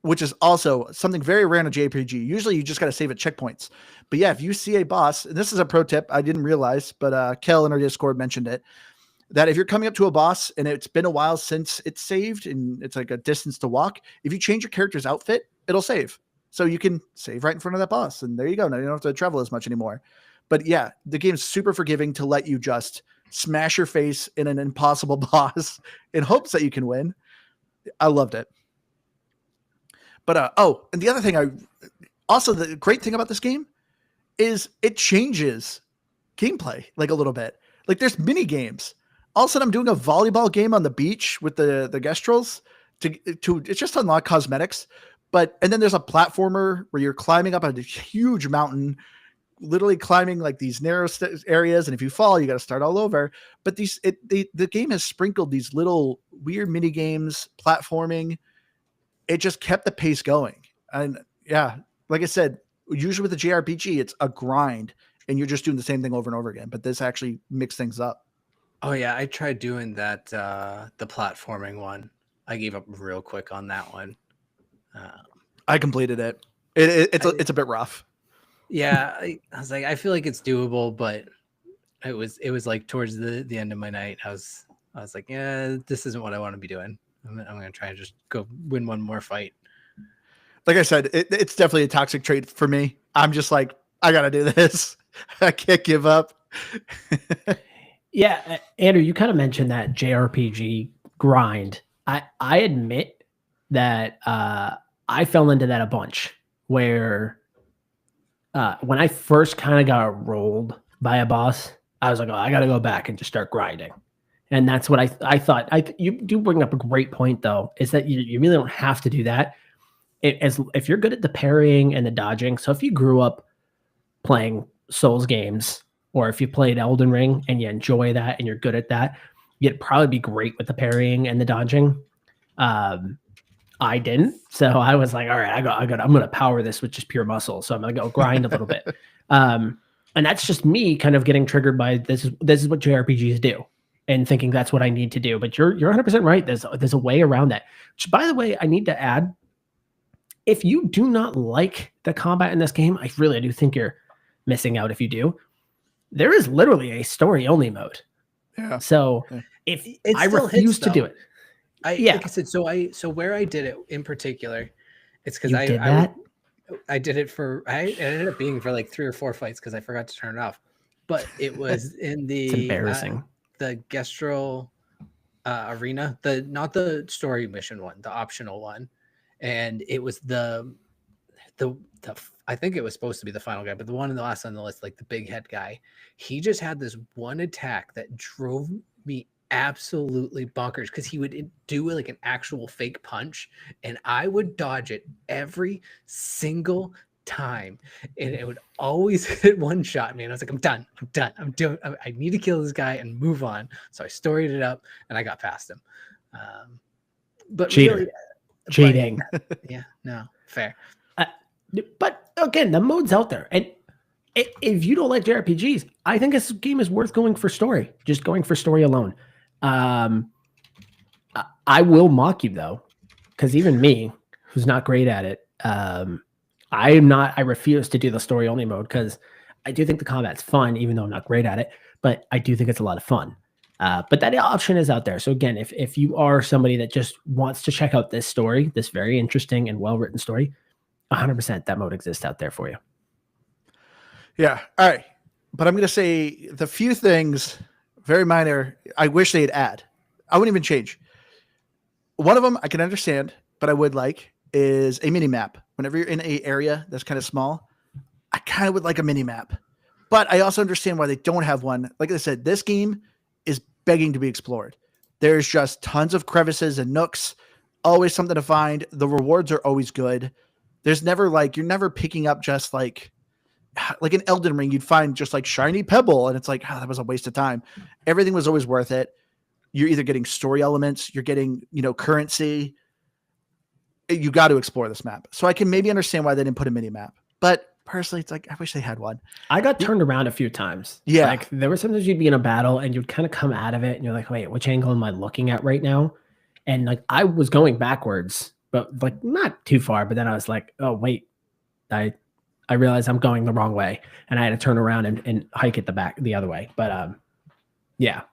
Which is also something very rare in a JRPG. Usually you just got to save at checkpoints. But yeah, if you see a boss, and this is a pro tip I didn't realize, but Kel in our Discord mentioned it, that if you're coming up to a boss and it's been a while since it's saved and it's like a distance to walk, if you change your character's outfit, it'll save. So you can save right in front of that boss. And there you go. Now you don't have to travel as much anymore. But yeah, the game's super forgiving to let you just smash your face in an impossible boss in hopes that you can win. I loved it. But and the other thing the great thing about this game is it changes gameplay like a little bit. Like there's mini games. All of a sudden I'm doing a volleyball game on the beach with the Gestrels to it's just unlock cosmetics. And then there's a platformer where you're climbing up a huge mountain, literally climbing like these narrow areas. And if you fall, you got to start all over. But the game has sprinkled these little weird mini games, platforming. It just kept the pace going. And yeah, like I said, usually with a JRPG, it's a grind and you're just doing the same thing over and over again. But this actually mixed things up. Oh yeah, I tried doing that, the platforming one. I gave up real quick on that one. I completed it. It's a bit rough. Yeah, I was like, I feel like it's doable, but it was like towards the end of my night. I was like, yeah, this isn't what I want to be doing. I'm going to try and just go win one more fight. Like I said, it's definitely a toxic trait for me. I'm just like, I got to do this. I can't give up. Yeah, Andrew, you kind of mentioned that JRPG grind. I admit that I fell into that a bunch where when I first kind of got rolled by a boss, I was like, oh, I got to go back and just start grinding. And that's what I thought. You do bring up a great point, though, is that you really don't have to do that. If you're good at the parrying and the dodging, so if you grew up playing Souls games, or if you played Elden Ring and you enjoy that and you're good at that, you'd probably be great with the parrying and the dodging. I didn't, so I was like, all right, I'm gonna power this with just pure muscle. So I'm gonna go grind a little bit. And that's just me kind of getting triggered by this is what JRPGs do, and thinking that's what I need to do. But you're 100% right. There's a way around that. Which, by the way, I need to add, if you do not like the combat in this game, I do think you're missing out if you do. There is literally a story only mode. Yeah. So if I refuse to do it. Like I said, so where I did it in particular, it's because I did it it ended up being for like 3 or 4 fights because I forgot to turn it off. But it was in the it's embarrassing. The Gestral arena, not the story mission one, the optional one, and it was the I think it was supposed to be the final guy, but the one in the last on the list, like the big head guy, he just had this one attack that drove me absolutely bonkers because he would do like an actual fake punch and I would dodge it every single time and it would always hit one shot me and I was like, I'm done, I need to kill this guy and move on. So I storied it up and I got past him. But cheating. Yeah, no, fair. But again, the mode's out there. And if you don't like JRPGs, I think this game is worth going for story. Just going for story alone. I will mock you, though, because even me, who's not great at it, I refuse to do the story only mode because I do think the combat's fun, even though I'm not great at it. But I do think it's a lot of fun. But that option is out there. So again, if you are somebody that just wants to check out this story, this very interesting and well-written story, 100% that mode exists out there for you. Yeah. All right. But I'm going to say the few things, very minor, I wish they'd add. I wouldn't even change. One of them I can understand, but I would like is a mini map. Whenever you're in an area that's kind of small, I kind of would like a mini map. But I also understand why they don't have one. Like I said, this game is begging to be explored. There's just tons of crevices and nooks, always something to find. The rewards are always good. There's never you're never picking up just like like in Elden Ring, you'd find just like shiny pebble, and it's like, that was a waste of time. Everything was always worth it. You're either getting story elements, you're getting, currency. You got to explore this map. So I can maybe understand why they didn't put a mini map. But personally, it's like, I wish they had one. I got turned around a few times. Yeah. Like there were sometimes you'd be in a battle and you'd kind of come out of it and you're like, wait, which angle am I looking at right now? And like I was going backwards, but like not too far. But then I was like, oh wait, I realized I'm going the wrong way. And I had to turn around and hike it the other way. But yeah.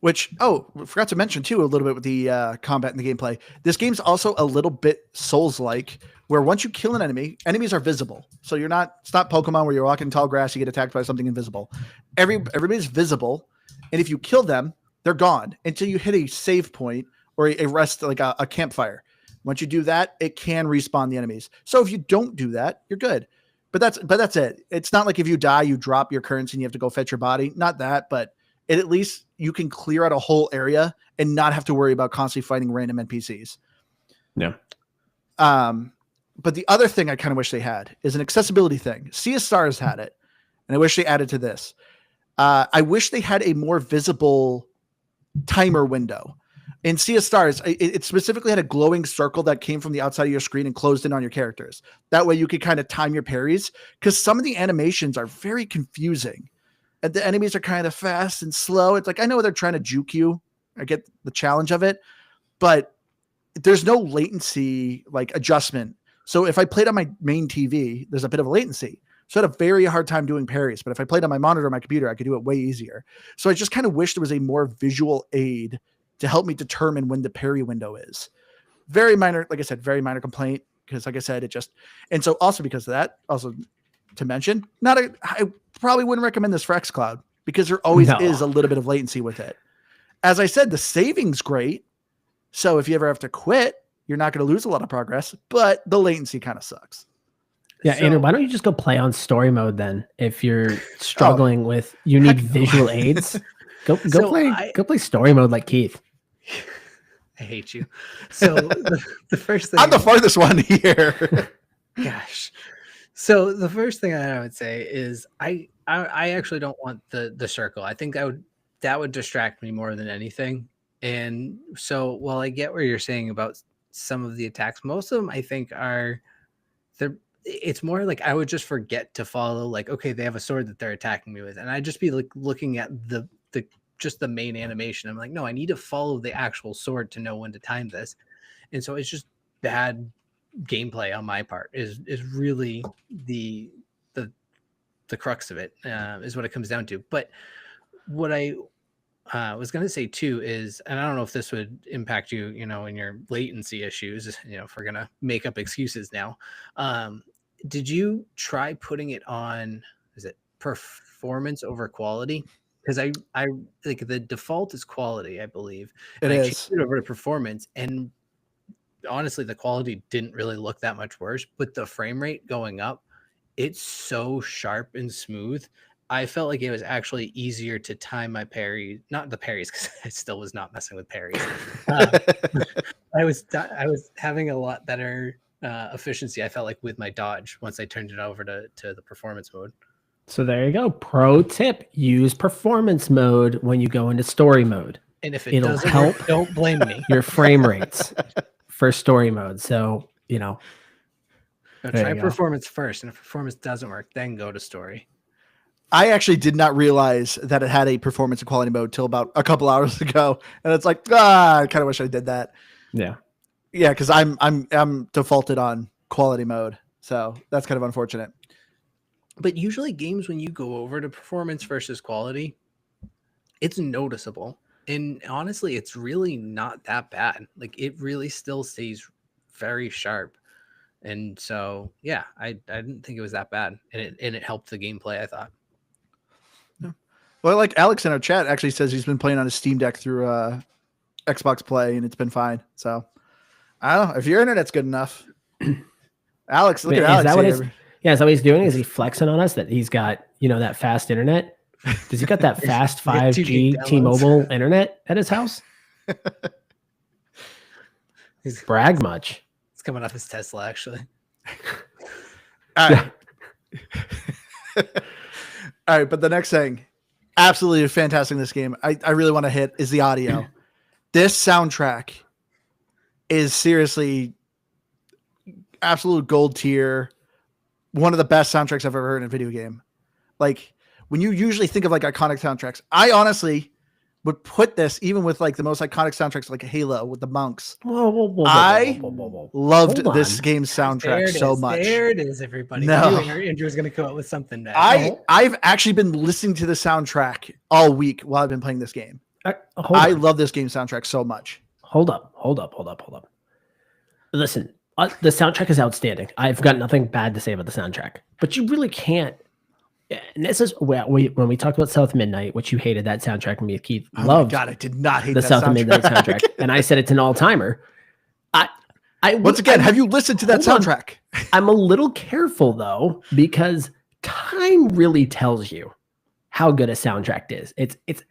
Which, forgot to mention too, a little bit with the combat and the gameplay. This game's also a little bit Souls-like, where once you kill an enemy, enemies are visible. So it's not Pokemon where you're walking in tall grass, you get attacked by something invisible. Everybody's visible, and if you kill them, they're gone until you hit a save point or a rest, like a campfire. Once you do that, it can respawn the enemies. So if you don't do that, you're good. But that's it. It's not like if you die, you drop your currency and you have to go fetch your body. Not that, but at least you can clear out a whole area and not have to worry about constantly fighting random NPCs. Yeah. But the other thing I kind of wish they had is an accessibility thing. Sea of Stars had it, and I wish they added to this. I wish they had a more visible timer window. In Sea of Stars, it specifically had a glowing circle that came from the outside of your screen and closed in on your characters. That way you could kind of time your parries, because some of the animations are very confusing. And the enemies are kind of fast and slow. It's like, I know they're trying to juke you. I get the challenge of it, but there's no latency like adjustment. So if I played on my main TV, there's a bit of a latency. So I had a very hard time doing parries, but if I played on my monitor or my computer, I could do it way easier. So I just kind of wish there was a more visual aid to help me determine when the parry window is. Very minor, like I said, very minor complaint, because like I said, and so also because of that, also to mention, I probably wouldn't recommend this for xCloud, because there always is a little bit of latency with it. As I said, the saving's great. So if you ever have to quit, you're not going to lose a lot of progress, but the latency kind of sucks. Yeah, Andrew, why don't you just go play on story mode then? If you're struggling with, you need visual aids, go play story mode like Keith. I hate you. So the first thing, I'm the farthest one here. Gosh. So the first thing I would say is I actually don't want the circle. I think that would distract me more than anything. And so while I get what you're saying about some of the attacks, most of them I think it's more like I would just forget to follow, like, okay, they have a sword that they're attacking me with, and I'd just be like looking at the main animation. I'm like, no, I need to follow the actual sword to know when to time this. And so it's just bad gameplay on my part is really the crux of it, is what it comes down to. But what I was going to say too is, and I don't know if this would impact you, in your latency issues, if we're going to make up excuses now. Did you try putting it on, is it performance over quality? Because I like the default is quality, I believe. It I is. changed it over to performance, and honestly, the quality didn't really look that much worse, but the frame rate going up, it's so sharp and smooth. I felt like it was actually easier to time my parry, not the parries, because I still was not messing with parries. I was having a lot better efficiency, I felt like, with my dodge once I turned it over to the performance mode. So there you go. Pro tip: use performance mode when you go into story mode. And if It'll doesn't help work, don't blame me. Your frame rates for story mode. So No, try performance first, and if performance doesn't work, then go to story. I actually did not realize that it had a performance and quality mode till about a couple hours ago, and it's like, I kind of wish I did that. Yeah, because I'm defaulted on quality mode, so that's kind of unfortunate. But usually, games when you go over to performance versus quality, it's noticeable, and honestly, it's really not that bad. Like, it really still stays very sharp, and so yeah, I didn't think it was that bad, and it helped the gameplay, I thought. Well, like Alex in our chat actually says he's been playing on his Steam Deck through Xbox Play, and it's been fine. So I don't know if your internet's good enough. Alex, look at Alex. Is that what he's doing? Is he flexing on us that he's got, that fast internet? Does he got that fast 5G T-Mobile internet at his house? He's brag much. It's coming off his Tesla, actually. All right. All right, but the next thing, absolutely fantastic in this game, I really want to hit is the audio. This soundtrack is seriously absolute gold tier. One of the best soundtracks I've ever heard in a video game. Like when you usually think of like iconic soundtracks, I honestly would put this even with like the most iconic soundtracks like Halo with the monks. I loved Hold this on. game's There soundtrack it so is. much. There it is, everybody. No. Andrew's going to come up with something bad. I've actually been listening to the soundtrack all week while I've been playing this game. Hold on. love this game soundtrack so much. Hold up. Listen, the soundtrack is outstanding. I've got nothing bad to say about the soundtrack, but you really can't. And this is when we talked about South of Midnight, which you hated that soundtrack, and me and Keith Oh my loved God, I did not hate the that South of soundtrack. Midnight soundtrack, and I said it's an all timer. Once again, have you listened to that hold on. soundtrack? I'm a little careful though, because time really tells you how good a soundtrack is. It's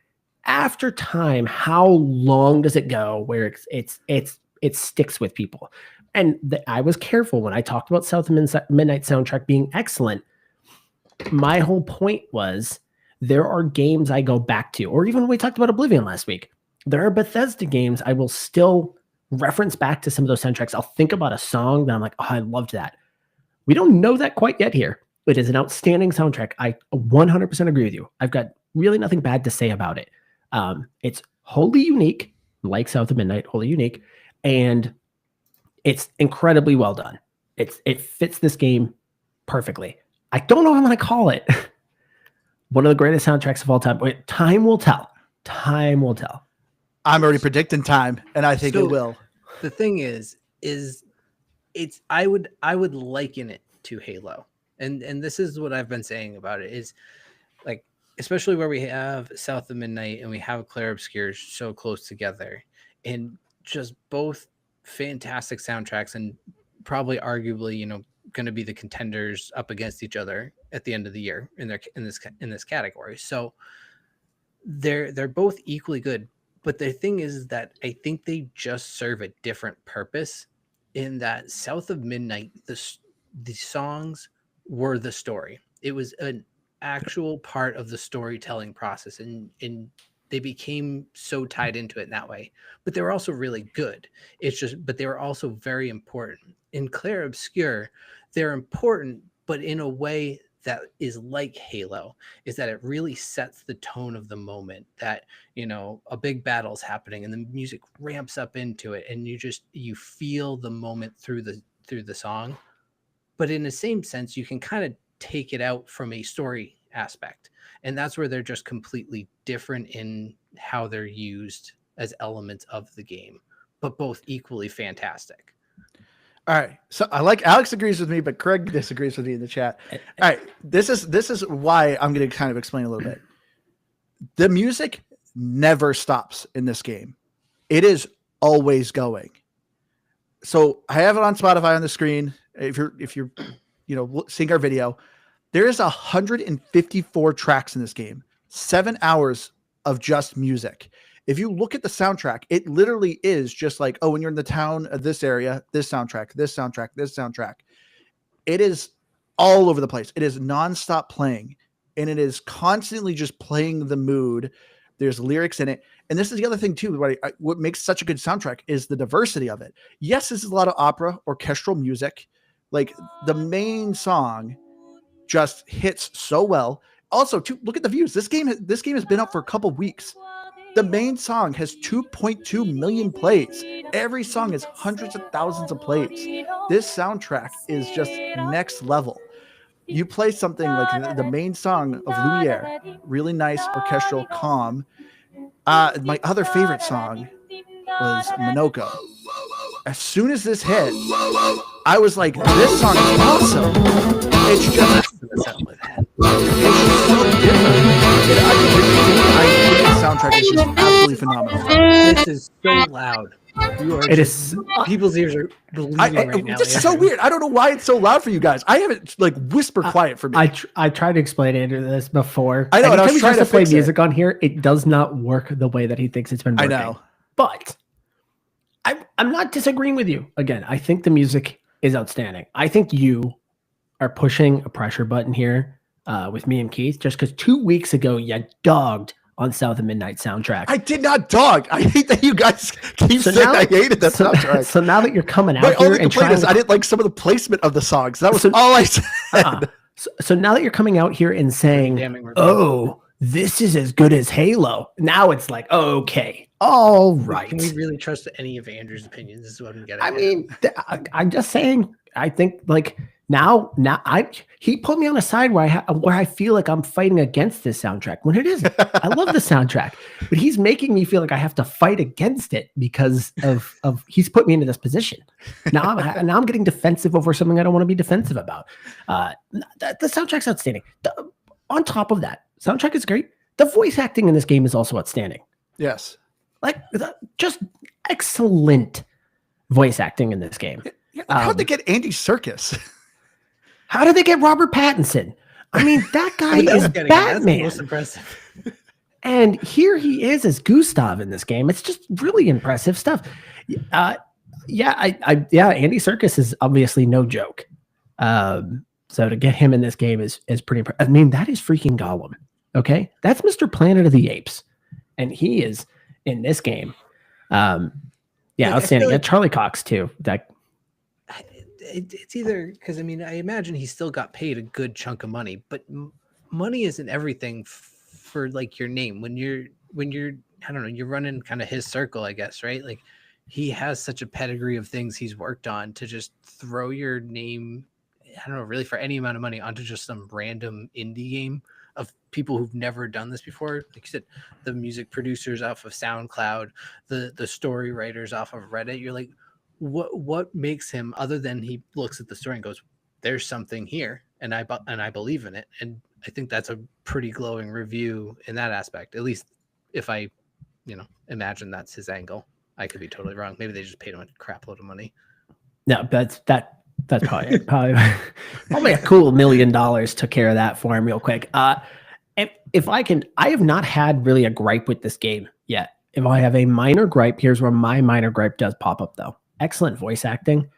after time, how long does it go where it sticks with people. And I was careful when I talked about South of Midnight soundtrack being excellent. My whole point was there are games I go back to, or even when we talked about Oblivion last week, there are Bethesda games I will still reference back to some of those soundtracks. I'll think about a song that I'm like, oh, I loved that. We don't know that quite yet here. It is an outstanding soundtrack. I 100% agree with you. I've got really nothing bad to say about it. It's wholly unique, like South of Midnight, wholly unique, and it's incredibly well done. It fits this game perfectly. I don't know what I'm going to call it. One of the greatest soundtracks of all time. Wait, time will tell. Time will tell. I'm already predicting time, and I think it will. The thing is it's I would liken it to Halo. And this is what I've been saying about it is like, especially where we have South of Midnight and we have Clair Obscur so close together, and just both fantastic soundtracks, and probably arguably, going to be the contenders up against each other at the end of the year in this category. So they're both equally good, but the thing is that I think they just serve a different purpose. In that South of Midnight, the songs were the story. It was an actual part of the storytelling process, and they became so tied into it in that way. But they were also really good. But they were also very important. In Clair Obscur, they're important, but in a way that is like Halo, is that it really sets the tone of the moment, that, a big battle's happening and the music ramps up into it, and you feel the moment through the song. But in the same sense, you can kind of take it out from a story aspect. And that's where they're just completely different in how they're used as elements of the game, but both equally fantastic. All right. So Alex agrees with me, but Craig disagrees with me in the chat. All right. This is why I'm going to kind of explain a little bit. The music never stops in this game. It is always going. So I have it on Spotify on the screen. If you're seeing our video, there is 154 tracks in this game, 7 hours of just music. If you look at the soundtrack, it literally is just like, oh, when you're in the town of this area, this soundtrack, this soundtrack, this soundtrack. It is all over the place. It is nonstop playing, and it is constantly just playing the mood. There's lyrics in it. And this is the other thing too, what makes such a good soundtrack is the diversity of it. Yes, this is a lot of opera, orchestral music. Like the main song just hits so well. Also, look at the views. This game has been up for a couple weeks. The main song has 2.2 million plays. Every song has hundreds of thousands of plays. This soundtrack is just next level. You play something like the main song of Lumiere, really nice, orchestral, calm. My other favorite song was Minoko. As soon as this hit, I was like, this song is awesome. It's just so different. I think the soundtrack is just absolutely phenomenal. This is so loud. It is. People's ears are bleeding right now. It's so weird. I don't know why it's so loud for you guys. I have it like whisper quiet for me. I tried to explain Andrew this before. I know. And I was Anytime he trying tries to play fix music on here, it does not work the way that he thinks it's been working. I know. But I'm not disagreeing with you. Again, I think the music is outstanding. I think you are pushing a pressure button here with me and Keith, just because 2 weeks ago you dogged on South of Midnight soundtrack. I did not dog. I hate that you guys keep So saying now- I hated that so, soundtrack. so now that you're coming My out here only and complaint trying is I didn't like some of the placement of the songs. That was So- all I said. so now that you're coming out here and saying, Damning review. oh, this is as good as Halo, now it's like, okay, all right. Can we really trust any of Andrew's opinions? This is what I'm getting I at. mean, I'm just saying. I think like now, he put me on a side where I feel like I'm fighting against this soundtrack when it isn't. I love the soundtrack, but he's making me feel like I have to fight against it because of he's put me into this position. Now I'm getting defensive over something I don't want to be defensive about. The soundtrack's outstanding. On top of that, soundtrack is great. The voice acting in this game is also outstanding. Yes. Like just excellent voice acting in this game. Yeah, how'd they get Andy Serkis? How did they get Robert Pattinson? I mean, that guy is That's the Batman. most impressive. And here he is as Gustav in this game. It's just really impressive stuff. Andy Serkis is obviously no joke. So to get him in this game is pretty impressive. I mean, that is freaking Gollum. Okay, that's Mr. Planet of the Apes, and he is in this game. I Outstanding. feel like- Charlie Cox too. That It's either because I mean I imagine he still got paid a good chunk of money, but money isn't everything for like your name when you're I don't know, you're running kind of his circle, I guess, right? Like he has such a pedigree of things he's worked on to just throw your name, I don't know, really for any amount of money onto just some random indie game of people who've never done this before. Like you said, the music producers off of SoundCloud, the story writers off of Reddit. You're like, what makes him, other than he looks at the story and goes, there's something here, and I believe in it. And I think that's a pretty glowing review in that aspect. At least if I, imagine that's his angle. I could be totally wrong. Maybe they just paid him a crap load of money. No, that's probably probably a cool $1 million took care of that for him real quick. If I can, I have not had really a gripe with this game yet. If I have a minor gripe, here's where my minor gripe does pop up though. Excellent voice acting.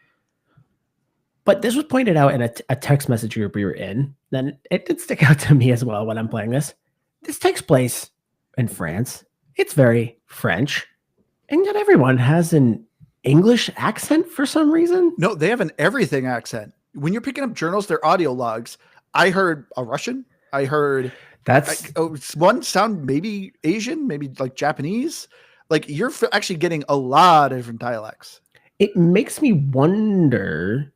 But this was pointed out in a text message group we were in. Then it did stick out to me as well when I'm playing this. This takes place in France. It's very French. And yet everyone has an English accent for some reason. No, they have an everything accent. When you're picking up journals, they're audio logs. I heard a Russian. I heard one sound maybe Asian, maybe like Japanese. Like you're actually getting a lot of different dialects. It makes me wonder,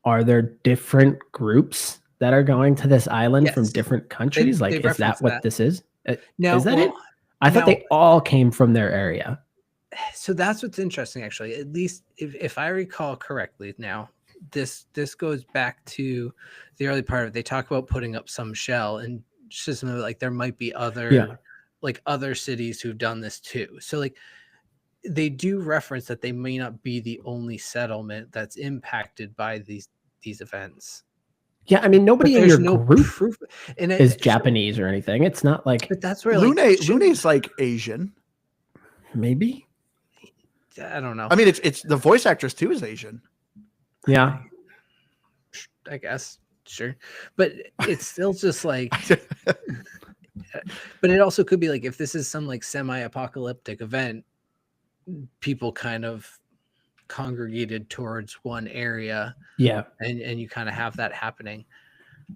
are there different groups that are going to this island from Yes. different countries? They Is that reference what that. this is? Now, Is that it? well, I thought now- they all came from their area. So that's what's interesting, actually. At least if I recall correctly, now this goes back to the early part of it. They talk about putting up some shell and just like there might be other other cities who've done this too. So like they do reference that they may not be the only settlement that's impacted by these events. Yeah, I mean, nobody But in your there's no group proof, and is Japanese or anything. It's not like But that's where Lune's like Asian. maybe. I don't know. I mean, it's the voice actress too is Asian. Yeah, I guess sure, but it's still just like. But it also could be like if this is some like semi-apocalyptic event, people kind of congregated towards one area, yeah. and you kind of have that happening.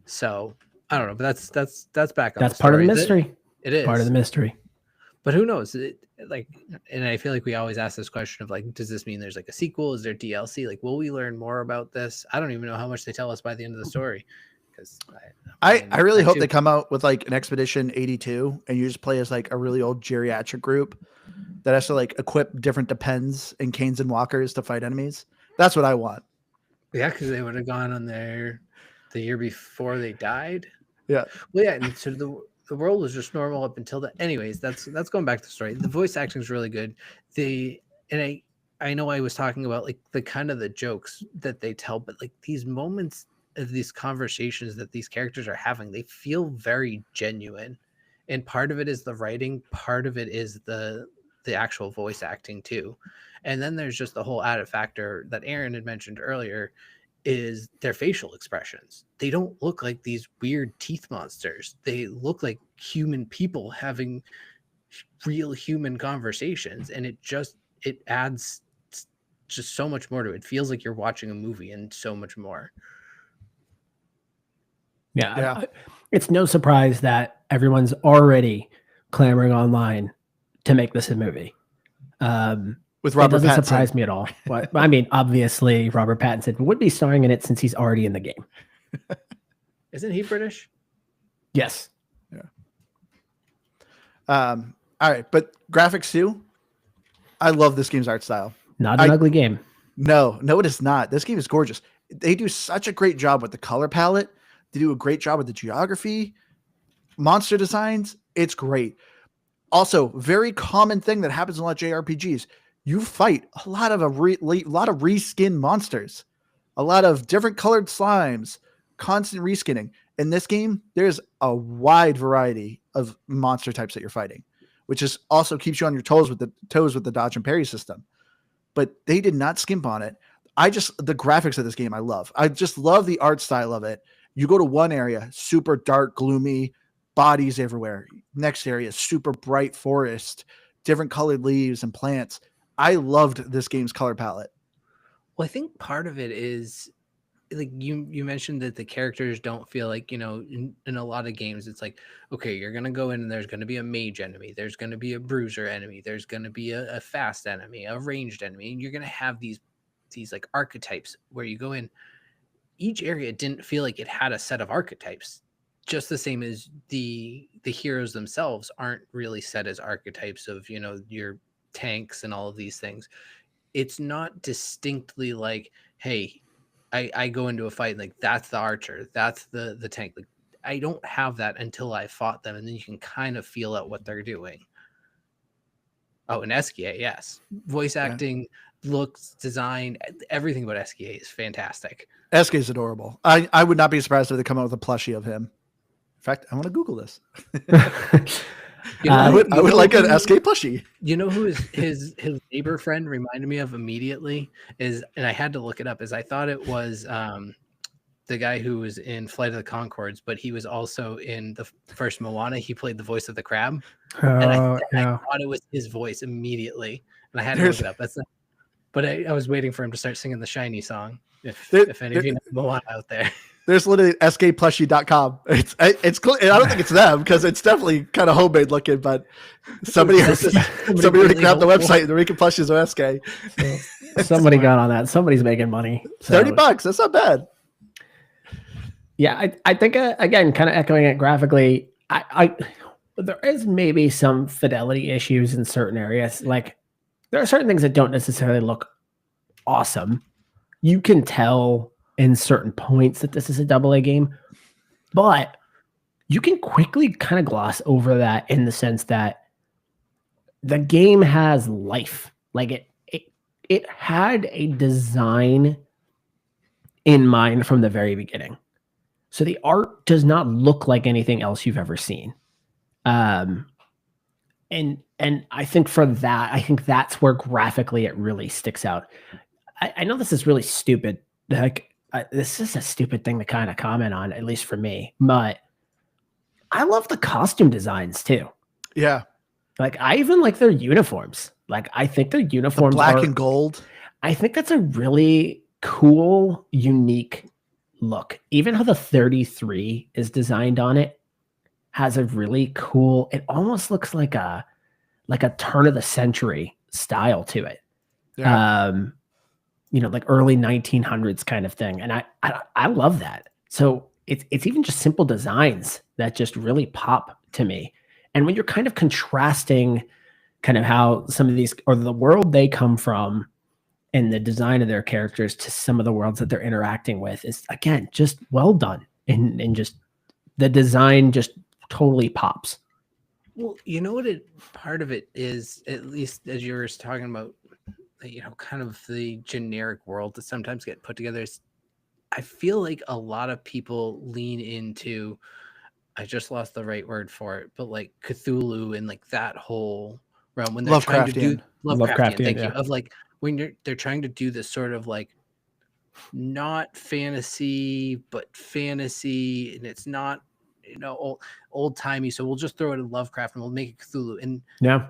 So I don't know, but that's back on. That's the part of the story. mystery. It is Part of the mystery. But who knows? And I feel like we always ask this question of like, does this mean there's like a sequel? Is there DLC? Like, will we learn more about this? I don't even know how much they tell us by the end of the story. Because I really hope they come out with like an Expedition 82 and you just play as like a really old geriatric group that has to like equip different depends and canes and walkers to fight enemies. That's what I want. Yeah, because they would have gone on there the year before they died. Yeah. Well, yeah, and so the world was just normal up until that. Anyways, that's going back to the story. The voice acting is really good. I know I was talking about like the kind of the jokes that they tell, but like these moments of these conversations that these characters are having, they feel very genuine. And part of it is the writing, part of it is the actual voice acting too. And then there's just the whole added factor that Aaron had mentioned earlier is their facial expressions. They don't look like these weird teeth monsters. They look like human people having real human conversations, and it adds just so much more to it. It feels like you're watching a movie and so much more. Yeah. It's no surprise that everyone's already clamoring online to make this a movie. With It Robert doesn't Pattinson. surprise me at all. I mean, obviously, Robert Pattinson would be starring in it since he's already in the game. Isn't he British? Yes. All right, but graphics too. I love this game's art style. Not an I- ugly game. No, it is not. This game is gorgeous. They do such a great job with the color palette. They do a great job with the geography, monster designs. It's great. Also, very common thing that happens in a lot of JRPGs. You fight a lot of reskin monsters, a lot of different colored slimes, constant reskinning. In this game, there's a wide variety of monster types that you're fighting, which is also keeps you on your toes with the dodge and parry system. But they did not skimp on it. The graphics of this game I love. I just love the art style of it. You go to one area, super dark, gloomy, bodies everywhere. Next area, super bright forest, different colored leaves and plants. I loved this game's color palette. Well, I think part of it is like you mentioned that the characters don't feel like, in a lot of games, it's like, okay, you're going to go in and there's going to be a mage enemy. There's going to be a bruiser enemy. There's going to be a fast enemy, a ranged enemy. And you're going to have these like archetypes where you go in. Each area didn't feel like it had a set of archetypes, just the same as the heroes themselves aren't really set as archetypes of, your tanks and all of these things. It's not distinctly like, hey, I go into a fight and like that's the archer, that's the tank. Like I don't have that until I fought them, and then you can kind of feel out what they're doing. Oh, and SKA, yes, voice acting, looks, design, everything about SKA is fantastic. SK is adorable. I would not be surprised if they come out with a plushie of him. In fact, I want to Google this. I would like an SK plushie. You know who his neighbor friend reminded me of immediately is, and I had to look it up, is I thought it was the guy who was in Flight of the Conchords, but he was also in the first Moana. He played the voice of the crab, and I thought it was his voice immediately, and I had to look it up. But I was waiting for him to start singing the Shiny song. If any of you know Moana out there. There's literally skplushie.com. It's cool. I don't think it's them because it's definitely kind of homemade looking, but somebody already grabbed the website and they're making plushies of SK. Somebody got on that. Somebody's making money. So. $30. That's not bad. Yeah, I think again, kind of echoing it graphically, I there is maybe some fidelity issues in certain areas. Like there are certain things that don't necessarily look awesome. You can tell in certain points that this is a AA game, but you can quickly kind of gloss over that in the sense that the game has life. Like it had a design in mind from the very beginning. So the art does not look like anything else you've ever seen. And I think for that, I think that's where graphically it really sticks out. I know this is really stupid. Like this is a stupid thing to kind of comment on, at least for me, but I love the costume designs too. Yeah. Like I even like their uniforms. Like I think their uniforms black and gold. I think that's a really cool, unique look. Even how the 33 is designed on it has a really cool, it almost looks like a turn of the century style to it. Yeah. Like early 1900s kind of thing. And I love that. So it's even just simple designs that just really pop to me. And when you're kind of contrasting kind of how some of these, or the world they come from and the design of their characters to some of the worlds that they're interacting with is, again, just well done. And just the design just totally pops. Well, you know what part of it is, at least as you were talking about, kind of the generic world that sometimes get put together, is I feel like a lot of people lean into, I just lost the right word for it, but like Cthulhu and like that whole realm when they're trying to do Lovecraftian, thank you, of like when they're trying to do this sort of like not fantasy, but fantasy, and it's not, old timey. So we'll just throw it in Lovecraft and we'll make it Cthulhu. And Yeah.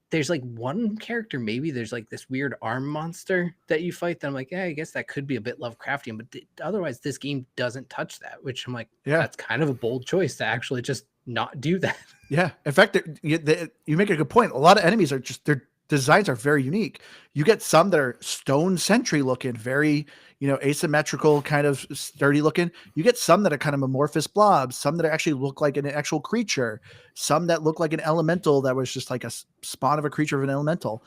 there's like one character, maybe there's like this weird arm monster that you fight. That I'm like, yeah, I guess that could be a bit Lovecraftian, but otherwise this game doesn't touch that. Which I'm like, Yeah. that's kind of a bold choice to actually just not do that. Yeah. In fact, you make a good point. A lot of enemies are just, their designs are very unique. You get some that are stone sentry looking, very, asymmetrical, kind of sturdy looking. You get some that are kind of amorphous blobs, some that actually look like an actual creature, some that look like an elemental that was just like a spawn of a creature of an elemental.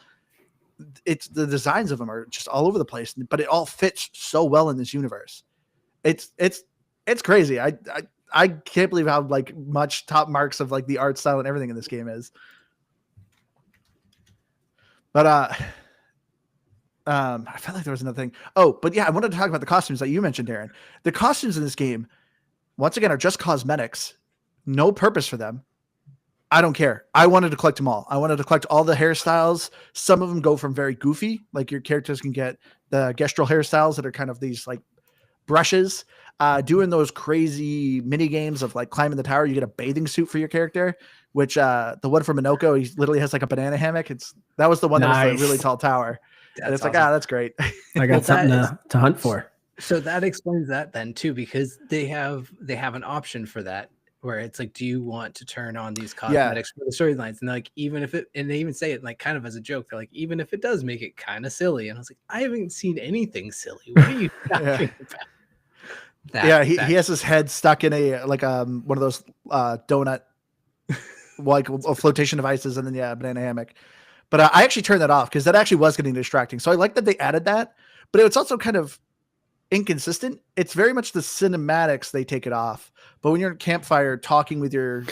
It's the designs of them are just all over the place, but it all fits so well in this universe. It's crazy. I can't believe how like much top marks of like the art style and everything in this game is. But I felt like there was another thing. Oh, but yeah, I wanted to talk about the costumes that you mentioned, Darren. The costumes in this game, once again, are just cosmetics. No purpose for them. I don't care. I wanted to collect them all. I wanted to collect all the hairstyles. Some of them go from very goofy, like your characters can get the gestural hairstyles that are kind of these like brushes. Doing those crazy mini games of like climbing the tower, you get a bathing suit for your character, which the one from Minoko, he literally has like a banana hammock. That was the one that was the really tall tower. And it's awesome. like, that's great. I got something to hunt for. So that explains that then too, because they have an option for that where it's like, do you want to turn on these cosmetics for the storylines? And like, even if and they even say it like kind of as a joke, they're like, even if it does make it kind of silly. And I was like, I haven't seen anything silly. What are you talking about? He has his head stuck in a like one of those donut like flotation devices, and then banana hammock. But I actually turned that off because that actually was getting distracting. So I like that they added that, but it's also kind of inconsistent. It's very much the cinematics they take it off, but when you're in a campfire talking with your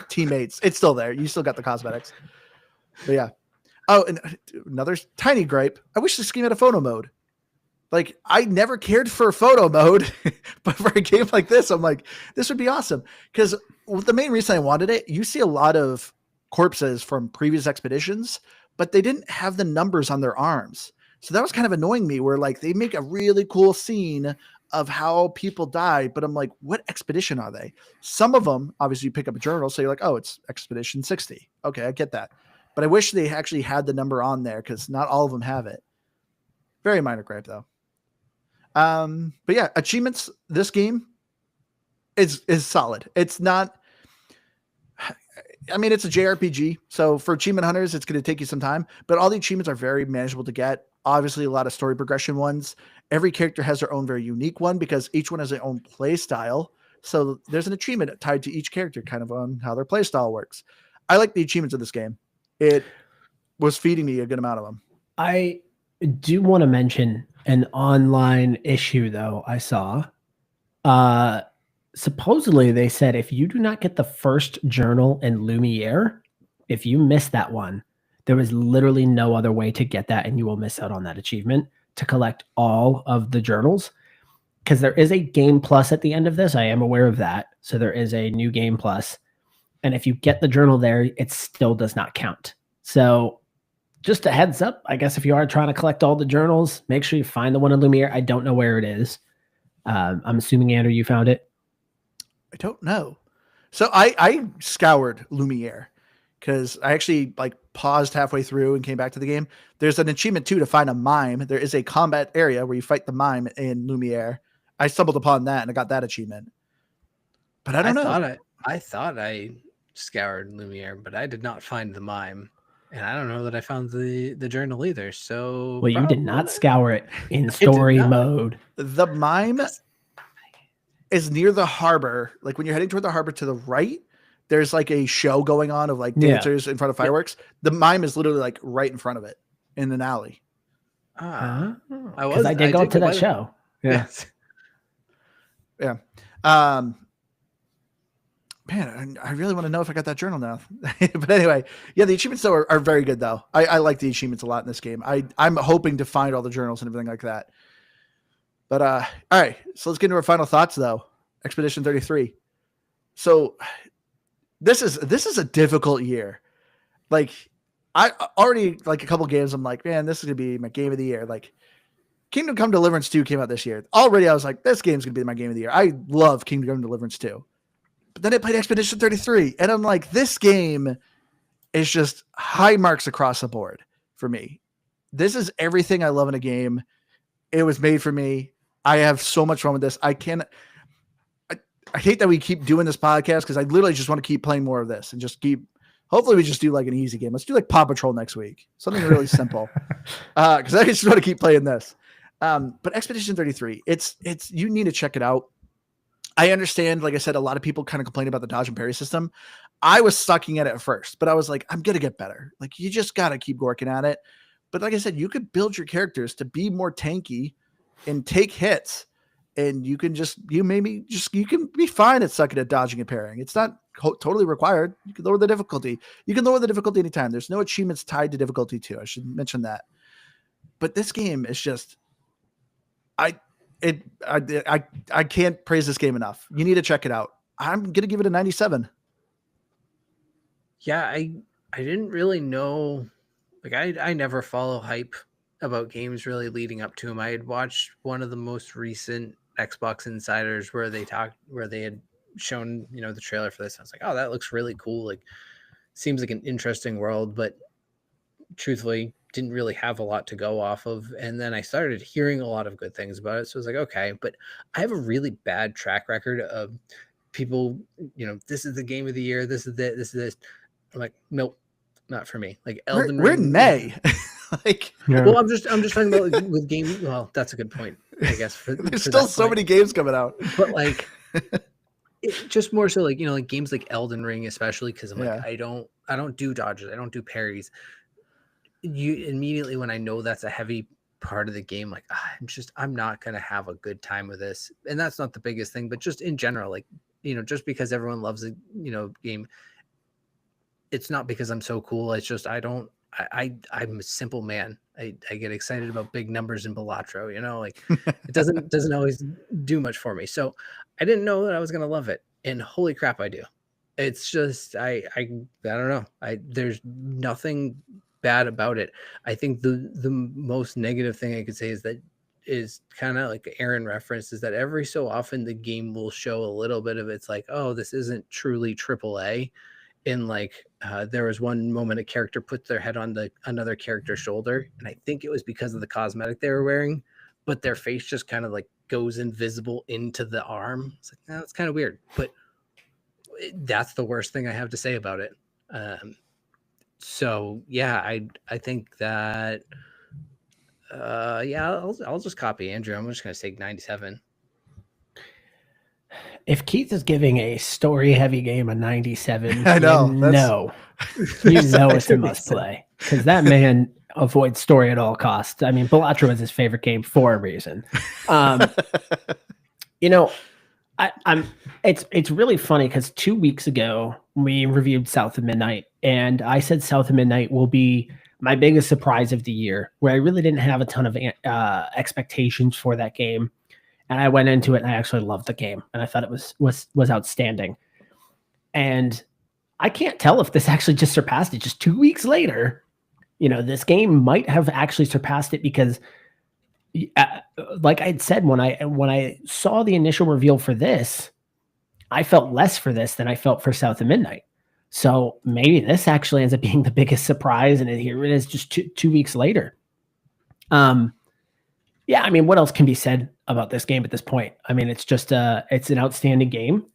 teammates, it's still there. You still got the cosmetics. But yeah. Oh, and another tiny gripe. I wish this game had a photo mode. Like, I never cared for photo mode, but for a game like this, I'm like, this would be awesome. Because the main reason I wanted it, you see a lot of corpses from previous expeditions, but they didn't have the numbers on their arms. So that was kind of annoying me, where like they make a really cool scene of how people died, but I'm like, what expedition are they? Some of them, obviously you pick up a journal, so you're like, oh, it's expedition 60. Okay, I get that. But I wish they actually had the number on there, because not all of them have it. Very minor gripe though. But yeah, achievements, this game is solid. It's not, I mean, it's a JRPG, so for achievement hunters, it's going to take you some time, but all the achievements are very manageable to get. Obviously, a lot of story progression ones. Every character has their own very unique one, because each one has their own play style. So there's an achievement tied to each character, kind of on how their play style works. I like the achievements of this game. It was feeding me a good amount of them. I do want to mention an online issue, though, I saw. Supposedly, they said if you do not get the first journal in Lumiere, if you miss that one, there is literally no other way to get that, and you will miss out on that achievement to collect all of the journals. Because there is a game plus at the end of this. I am aware of that. So there is a new game plus. And if you get the journal there, it still does not count. So just a heads up, I guess if you are trying to collect all the journals, make sure you find the one in Lumiere. I don't know where it is. I'm assuming, Andrew, you found it. I don't know. So I scoured Lumiere, because I actually like paused halfway through and came back to the game. There's an achievement too to find a mime. There is a combat area where you fight the mime in Lumiere. I stumbled upon that and I got that achievement. But I don't know. I thought I scoured Lumiere, but I did not find the mime. And I don't know that I found the journal either. So well, you did not scour it in story mode. The mime is near the harbor. Like when you're heading toward the harbor to the right, there's like a show going on of like dancers in front of fireworks. The mime is literally like right in front of it in an alley. I did go to that show. Yeah. Yeah. Man, I really want to know if I got that journal now. But anyway, yeah, the achievements though are very good though. I like the achievements a lot in this game. I'm hoping to find all the journals and everything like that. But all right, so let's get into our final thoughts though. Expedition 33. So this is a difficult year. Like I already like a couple games, I'm like, man, this is gonna be my game of the year. Like Kingdom Come Deliverance 2 came out this year. Already I was like, this game's going to be my game of the year. I love Kingdom Come Deliverance 2. But then I played Expedition 33, and I'm like, this game is just high marks across the board for me. This is everything I love in a game. It was made for me. I have so much fun with this. I hate that we keep doing this podcast because I literally just want to keep playing more of this and just keep. Hopefully, we just do like an easy game. Let's do like Paw Patrol next week. Something really simple. Because I just want to keep playing this. But Expedition 33, it's you need to check it out. I understand, like I said, a lot of people kind of complain about the dodge and parry system. I was sucking at it at first, but I was like, I'm gonna get better. Like, you just gotta keep working at it. But like I said, you could build your characters to be more tanky and take hits. And you can you can be fine at sucking at dodging and parrying. It's not totally required. You can lower the difficulty. You can lower the difficulty anytime. There's no achievements tied to difficulty too. I should mention that. But this game is just, I can't praise this game enough. You need to check it out. I'm gonna give it a 97. Yeah, I didn't really know. Like, I never follow hype about games really leading up to them. I had watched one of the most recent Xbox Insiders where they had shown, the trailer for this. I was like, oh, that looks really cool. Like, seems like an interesting world, but truthfully didn't really have a lot to go off of. And then I started hearing a lot of good things about it. So I was like, okay, but I have a really bad track record of people, this is the game of the year. This is this. I'm like, nope, not for me. Like Elden Ring. We're in May. Well, I'm just talking about with games. Well, that's a good point, I guess. There's still so many games coming out, but like, just more so like like games like Elden Ring, especially because I'm like, I don't do dodges, I don't do parries. You immediately, when I know that's a heavy part of the game, like I'm not gonna have a good time with this. And that's not the biggest thing, but just in general, like just because everyone loves a game, it's not because I'm so cool. It's just I'm a simple man. I get excited about big numbers in Balatro, like it doesn't always do much for me. So I didn't know that I was gonna love it, and holy crap, I do. It's just I don't know. There's nothing bad about it. I think the most negative thing I could say is kind of like Aaron referenced, is that every so often the game will show a little bit of it's like, oh, this isn't truly AAA. In like there was one moment a character put their head on another character's shoulder, and I think it was because of the cosmetic they were wearing, but their face just kind of like goes invisible into the arm. It's like, that's kind of weird, but that's the worst thing I have to say about it. So yeah, I think that I'll just copy Andrew. I'm just gonna say 97. If Keith is giving a story-heavy game a 97, I know. It's a must-play, because that man avoids story at all costs. I mean, Balatro is his favorite game for a reason. It's really funny because 2 weeks ago we reviewed South of Midnight, and I said South of Midnight will be my biggest surprise of the year, where I really didn't have a ton of expectations for that game. And I went into it and I actually loved the game, and I thought it was outstanding. And I can't tell if this actually just surpassed it. Just 2 weeks later, this game might have actually surpassed it, because like I had said, when I saw the initial reveal for this, I felt less for this than I felt for South of Midnight. So maybe this actually ends up being the biggest surprise, and here it is just two weeks later. Yeah, I mean, what else can be said about this game at this point? I mean, it's just it's an outstanding game.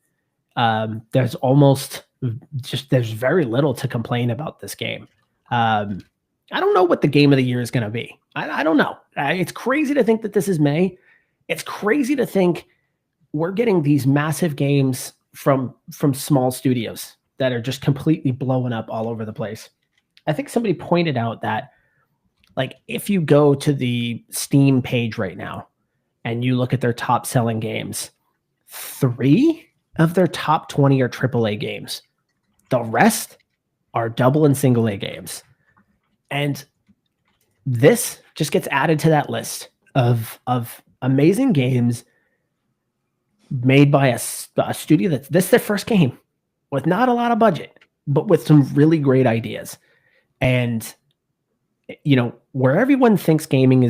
There's very little to complain about this game. I don't know what the game of the year is going to be. I don't know. It's crazy to think that this is May. It's crazy to think we're getting these massive games from small studios that are just completely blowing up all over the place. I think somebody pointed out that, like, if you go to the Steam page right now and you look at their top selling games, 3 of their top 20 are AAA games. The rest are double and single A games. And this just gets added to that list of amazing games made by a studio this is their first game with not a lot of budget, but with some really great ideas. And where everyone thinks gaming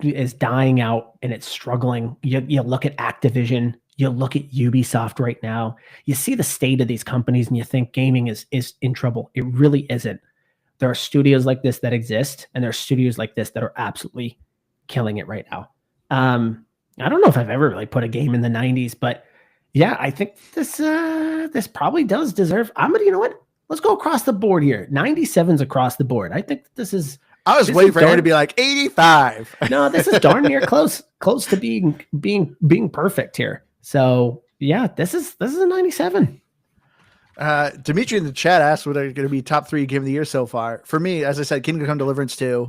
is dying out and it's struggling. You look at Activision, you look at Ubisoft right now, you see the state of these companies and you think gaming is in trouble. It really isn't. There are studios like this that exist, and there are studios like this that are absolutely killing it right now. I don't know if I've ever really put a game in the 90s, but yeah, I think this probably does deserve. You know what? Let's go across the board here. 97's across the board. I think this is. I was waiting for Aaron to be like 85. No, this is darn near close to being perfect here. So yeah, this is a 97. Dimitri in the chat asked what are going to be top 3 game of the year so far. For me, as I said, Kingdom Come Deliverance 2,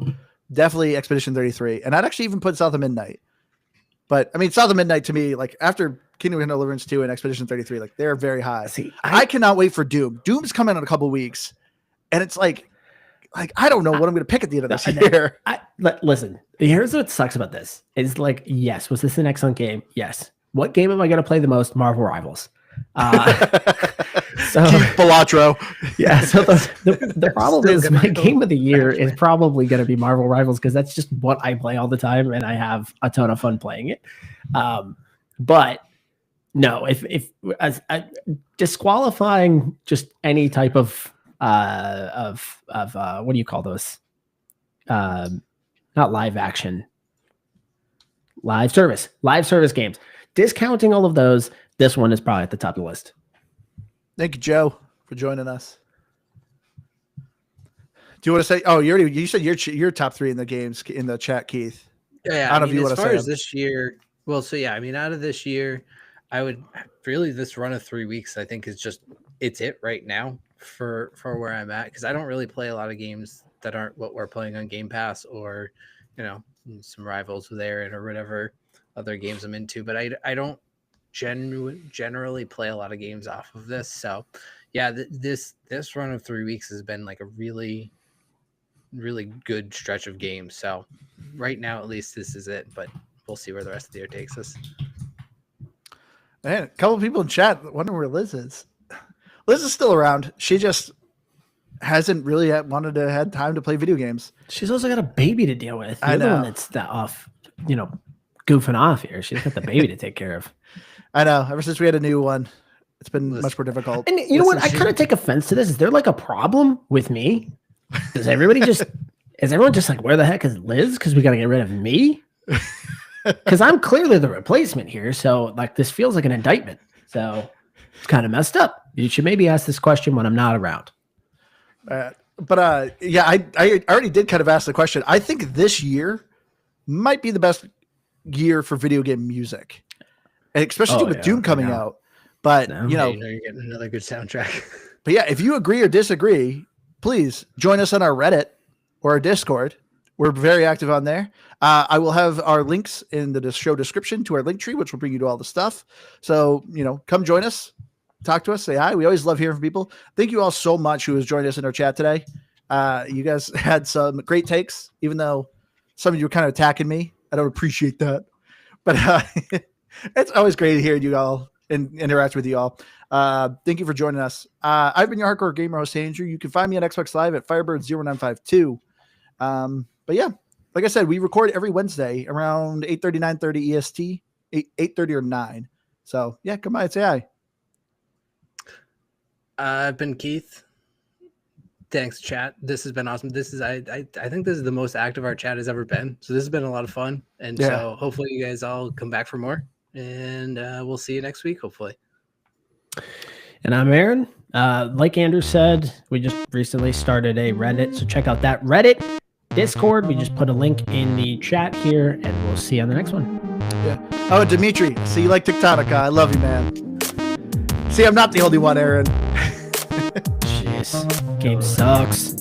definitely Expedition 33, and I'd actually even put South of Midnight. But I mean, South of Midnight to me, like after Kingdom Come Deliverance 2 and Expedition 33, like they're very high. See, I cannot wait for Doom. Doom's coming in a couple weeks, and it's like I don't know what I'm going to pick at the end of this year. Listen, here's what sucks about this. It's like, yes, was this an excellent game? Yes. What game am I going to play the most? Marvel Rivals. So Balatro. Yeah. So the problem is my game of the year is probably going to be Marvel Rivals because that's just what I play all the time, and I have a ton of fun playing it. But no, if disqualifying just any type of what do you call those? Not live action, live service games. Discounting all of those, this one is probably at the top of the list. Thank you, Joe, for joining us. Do you want to say? Oh, you said your top 3 in the games in the chat, Keith. Yeah. I mean, as far as this year, well, so yeah, I mean, out of this year, I would really this run of 3 weeks, I think is just it's it right now for where I'm at because I don't really play a lot of games that aren't what we're playing on Game Pass or some Rivals there or whatever other games I'm into, but I don't generally play a lot of games off of this. So yeah, this run of 3 weeks has been like a really, really good stretch of games. So right now, at least this is it, but we'll see where the rest of the year takes us. Man, a couple of people in chat wondering where Liz is. Liz is still around. She just hasn't really wanted to had time to play video games. She's also got a baby to deal with. I know. The one that's that off, goofing off here. She's got the baby to take care of. I know. Ever since we had a new one, it's been much more difficult. And you know what? I kind of take offense to this. Is there like a problem with me? Is everyone just like, where the heck is Liz? Because we got to get rid of me? Because I'm clearly the replacement here. So like this feels like an indictment. So it's kind of messed up. You should maybe ask this question when I'm not around. Yeah, I already did kind of ask the question. I think this year might be the best year for video game music, and especially with Doom coming out. But you're getting another good soundtrack. But yeah, if you agree or disagree, please join us on our Reddit or our Discord. We're very active on there. I will have our links in the show description to our link tree, which will bring you to all the stuff. So, come join us, talk to us, say hi. We always love hearing from people. Thank you all so much who has joined us in our chat today. You guys had some great takes, even though some of you were kind of attacking me. I don't appreciate that. But it's always great to hear you all and interact with you all. Thank you for joining us. I've been your hardcore gamer host, Andrew. You can find me on Xbox Live at Firebird0952. But yeah, like I said, we record every Wednesday around 8:30, 9:30 EST, 8:30 or 9. So yeah, come by and say hi. I've been Keith. Thanks, chat. This has been awesome. This is I think this is the most active our chat has ever been. So this has been a lot of fun. And so hopefully you guys all come back for more. And we'll see you next week, hopefully. And I'm Aaron. Like Andrew said, we just recently started a Reddit. So check out that Reddit, Discord. We just put a link in the chat here, and we'll see you on the next one. Yeah. Oh, Dimitri, see you like Tectonica. I love you, man. See, I'm not the only one, Aaron. Jeez, game sucks.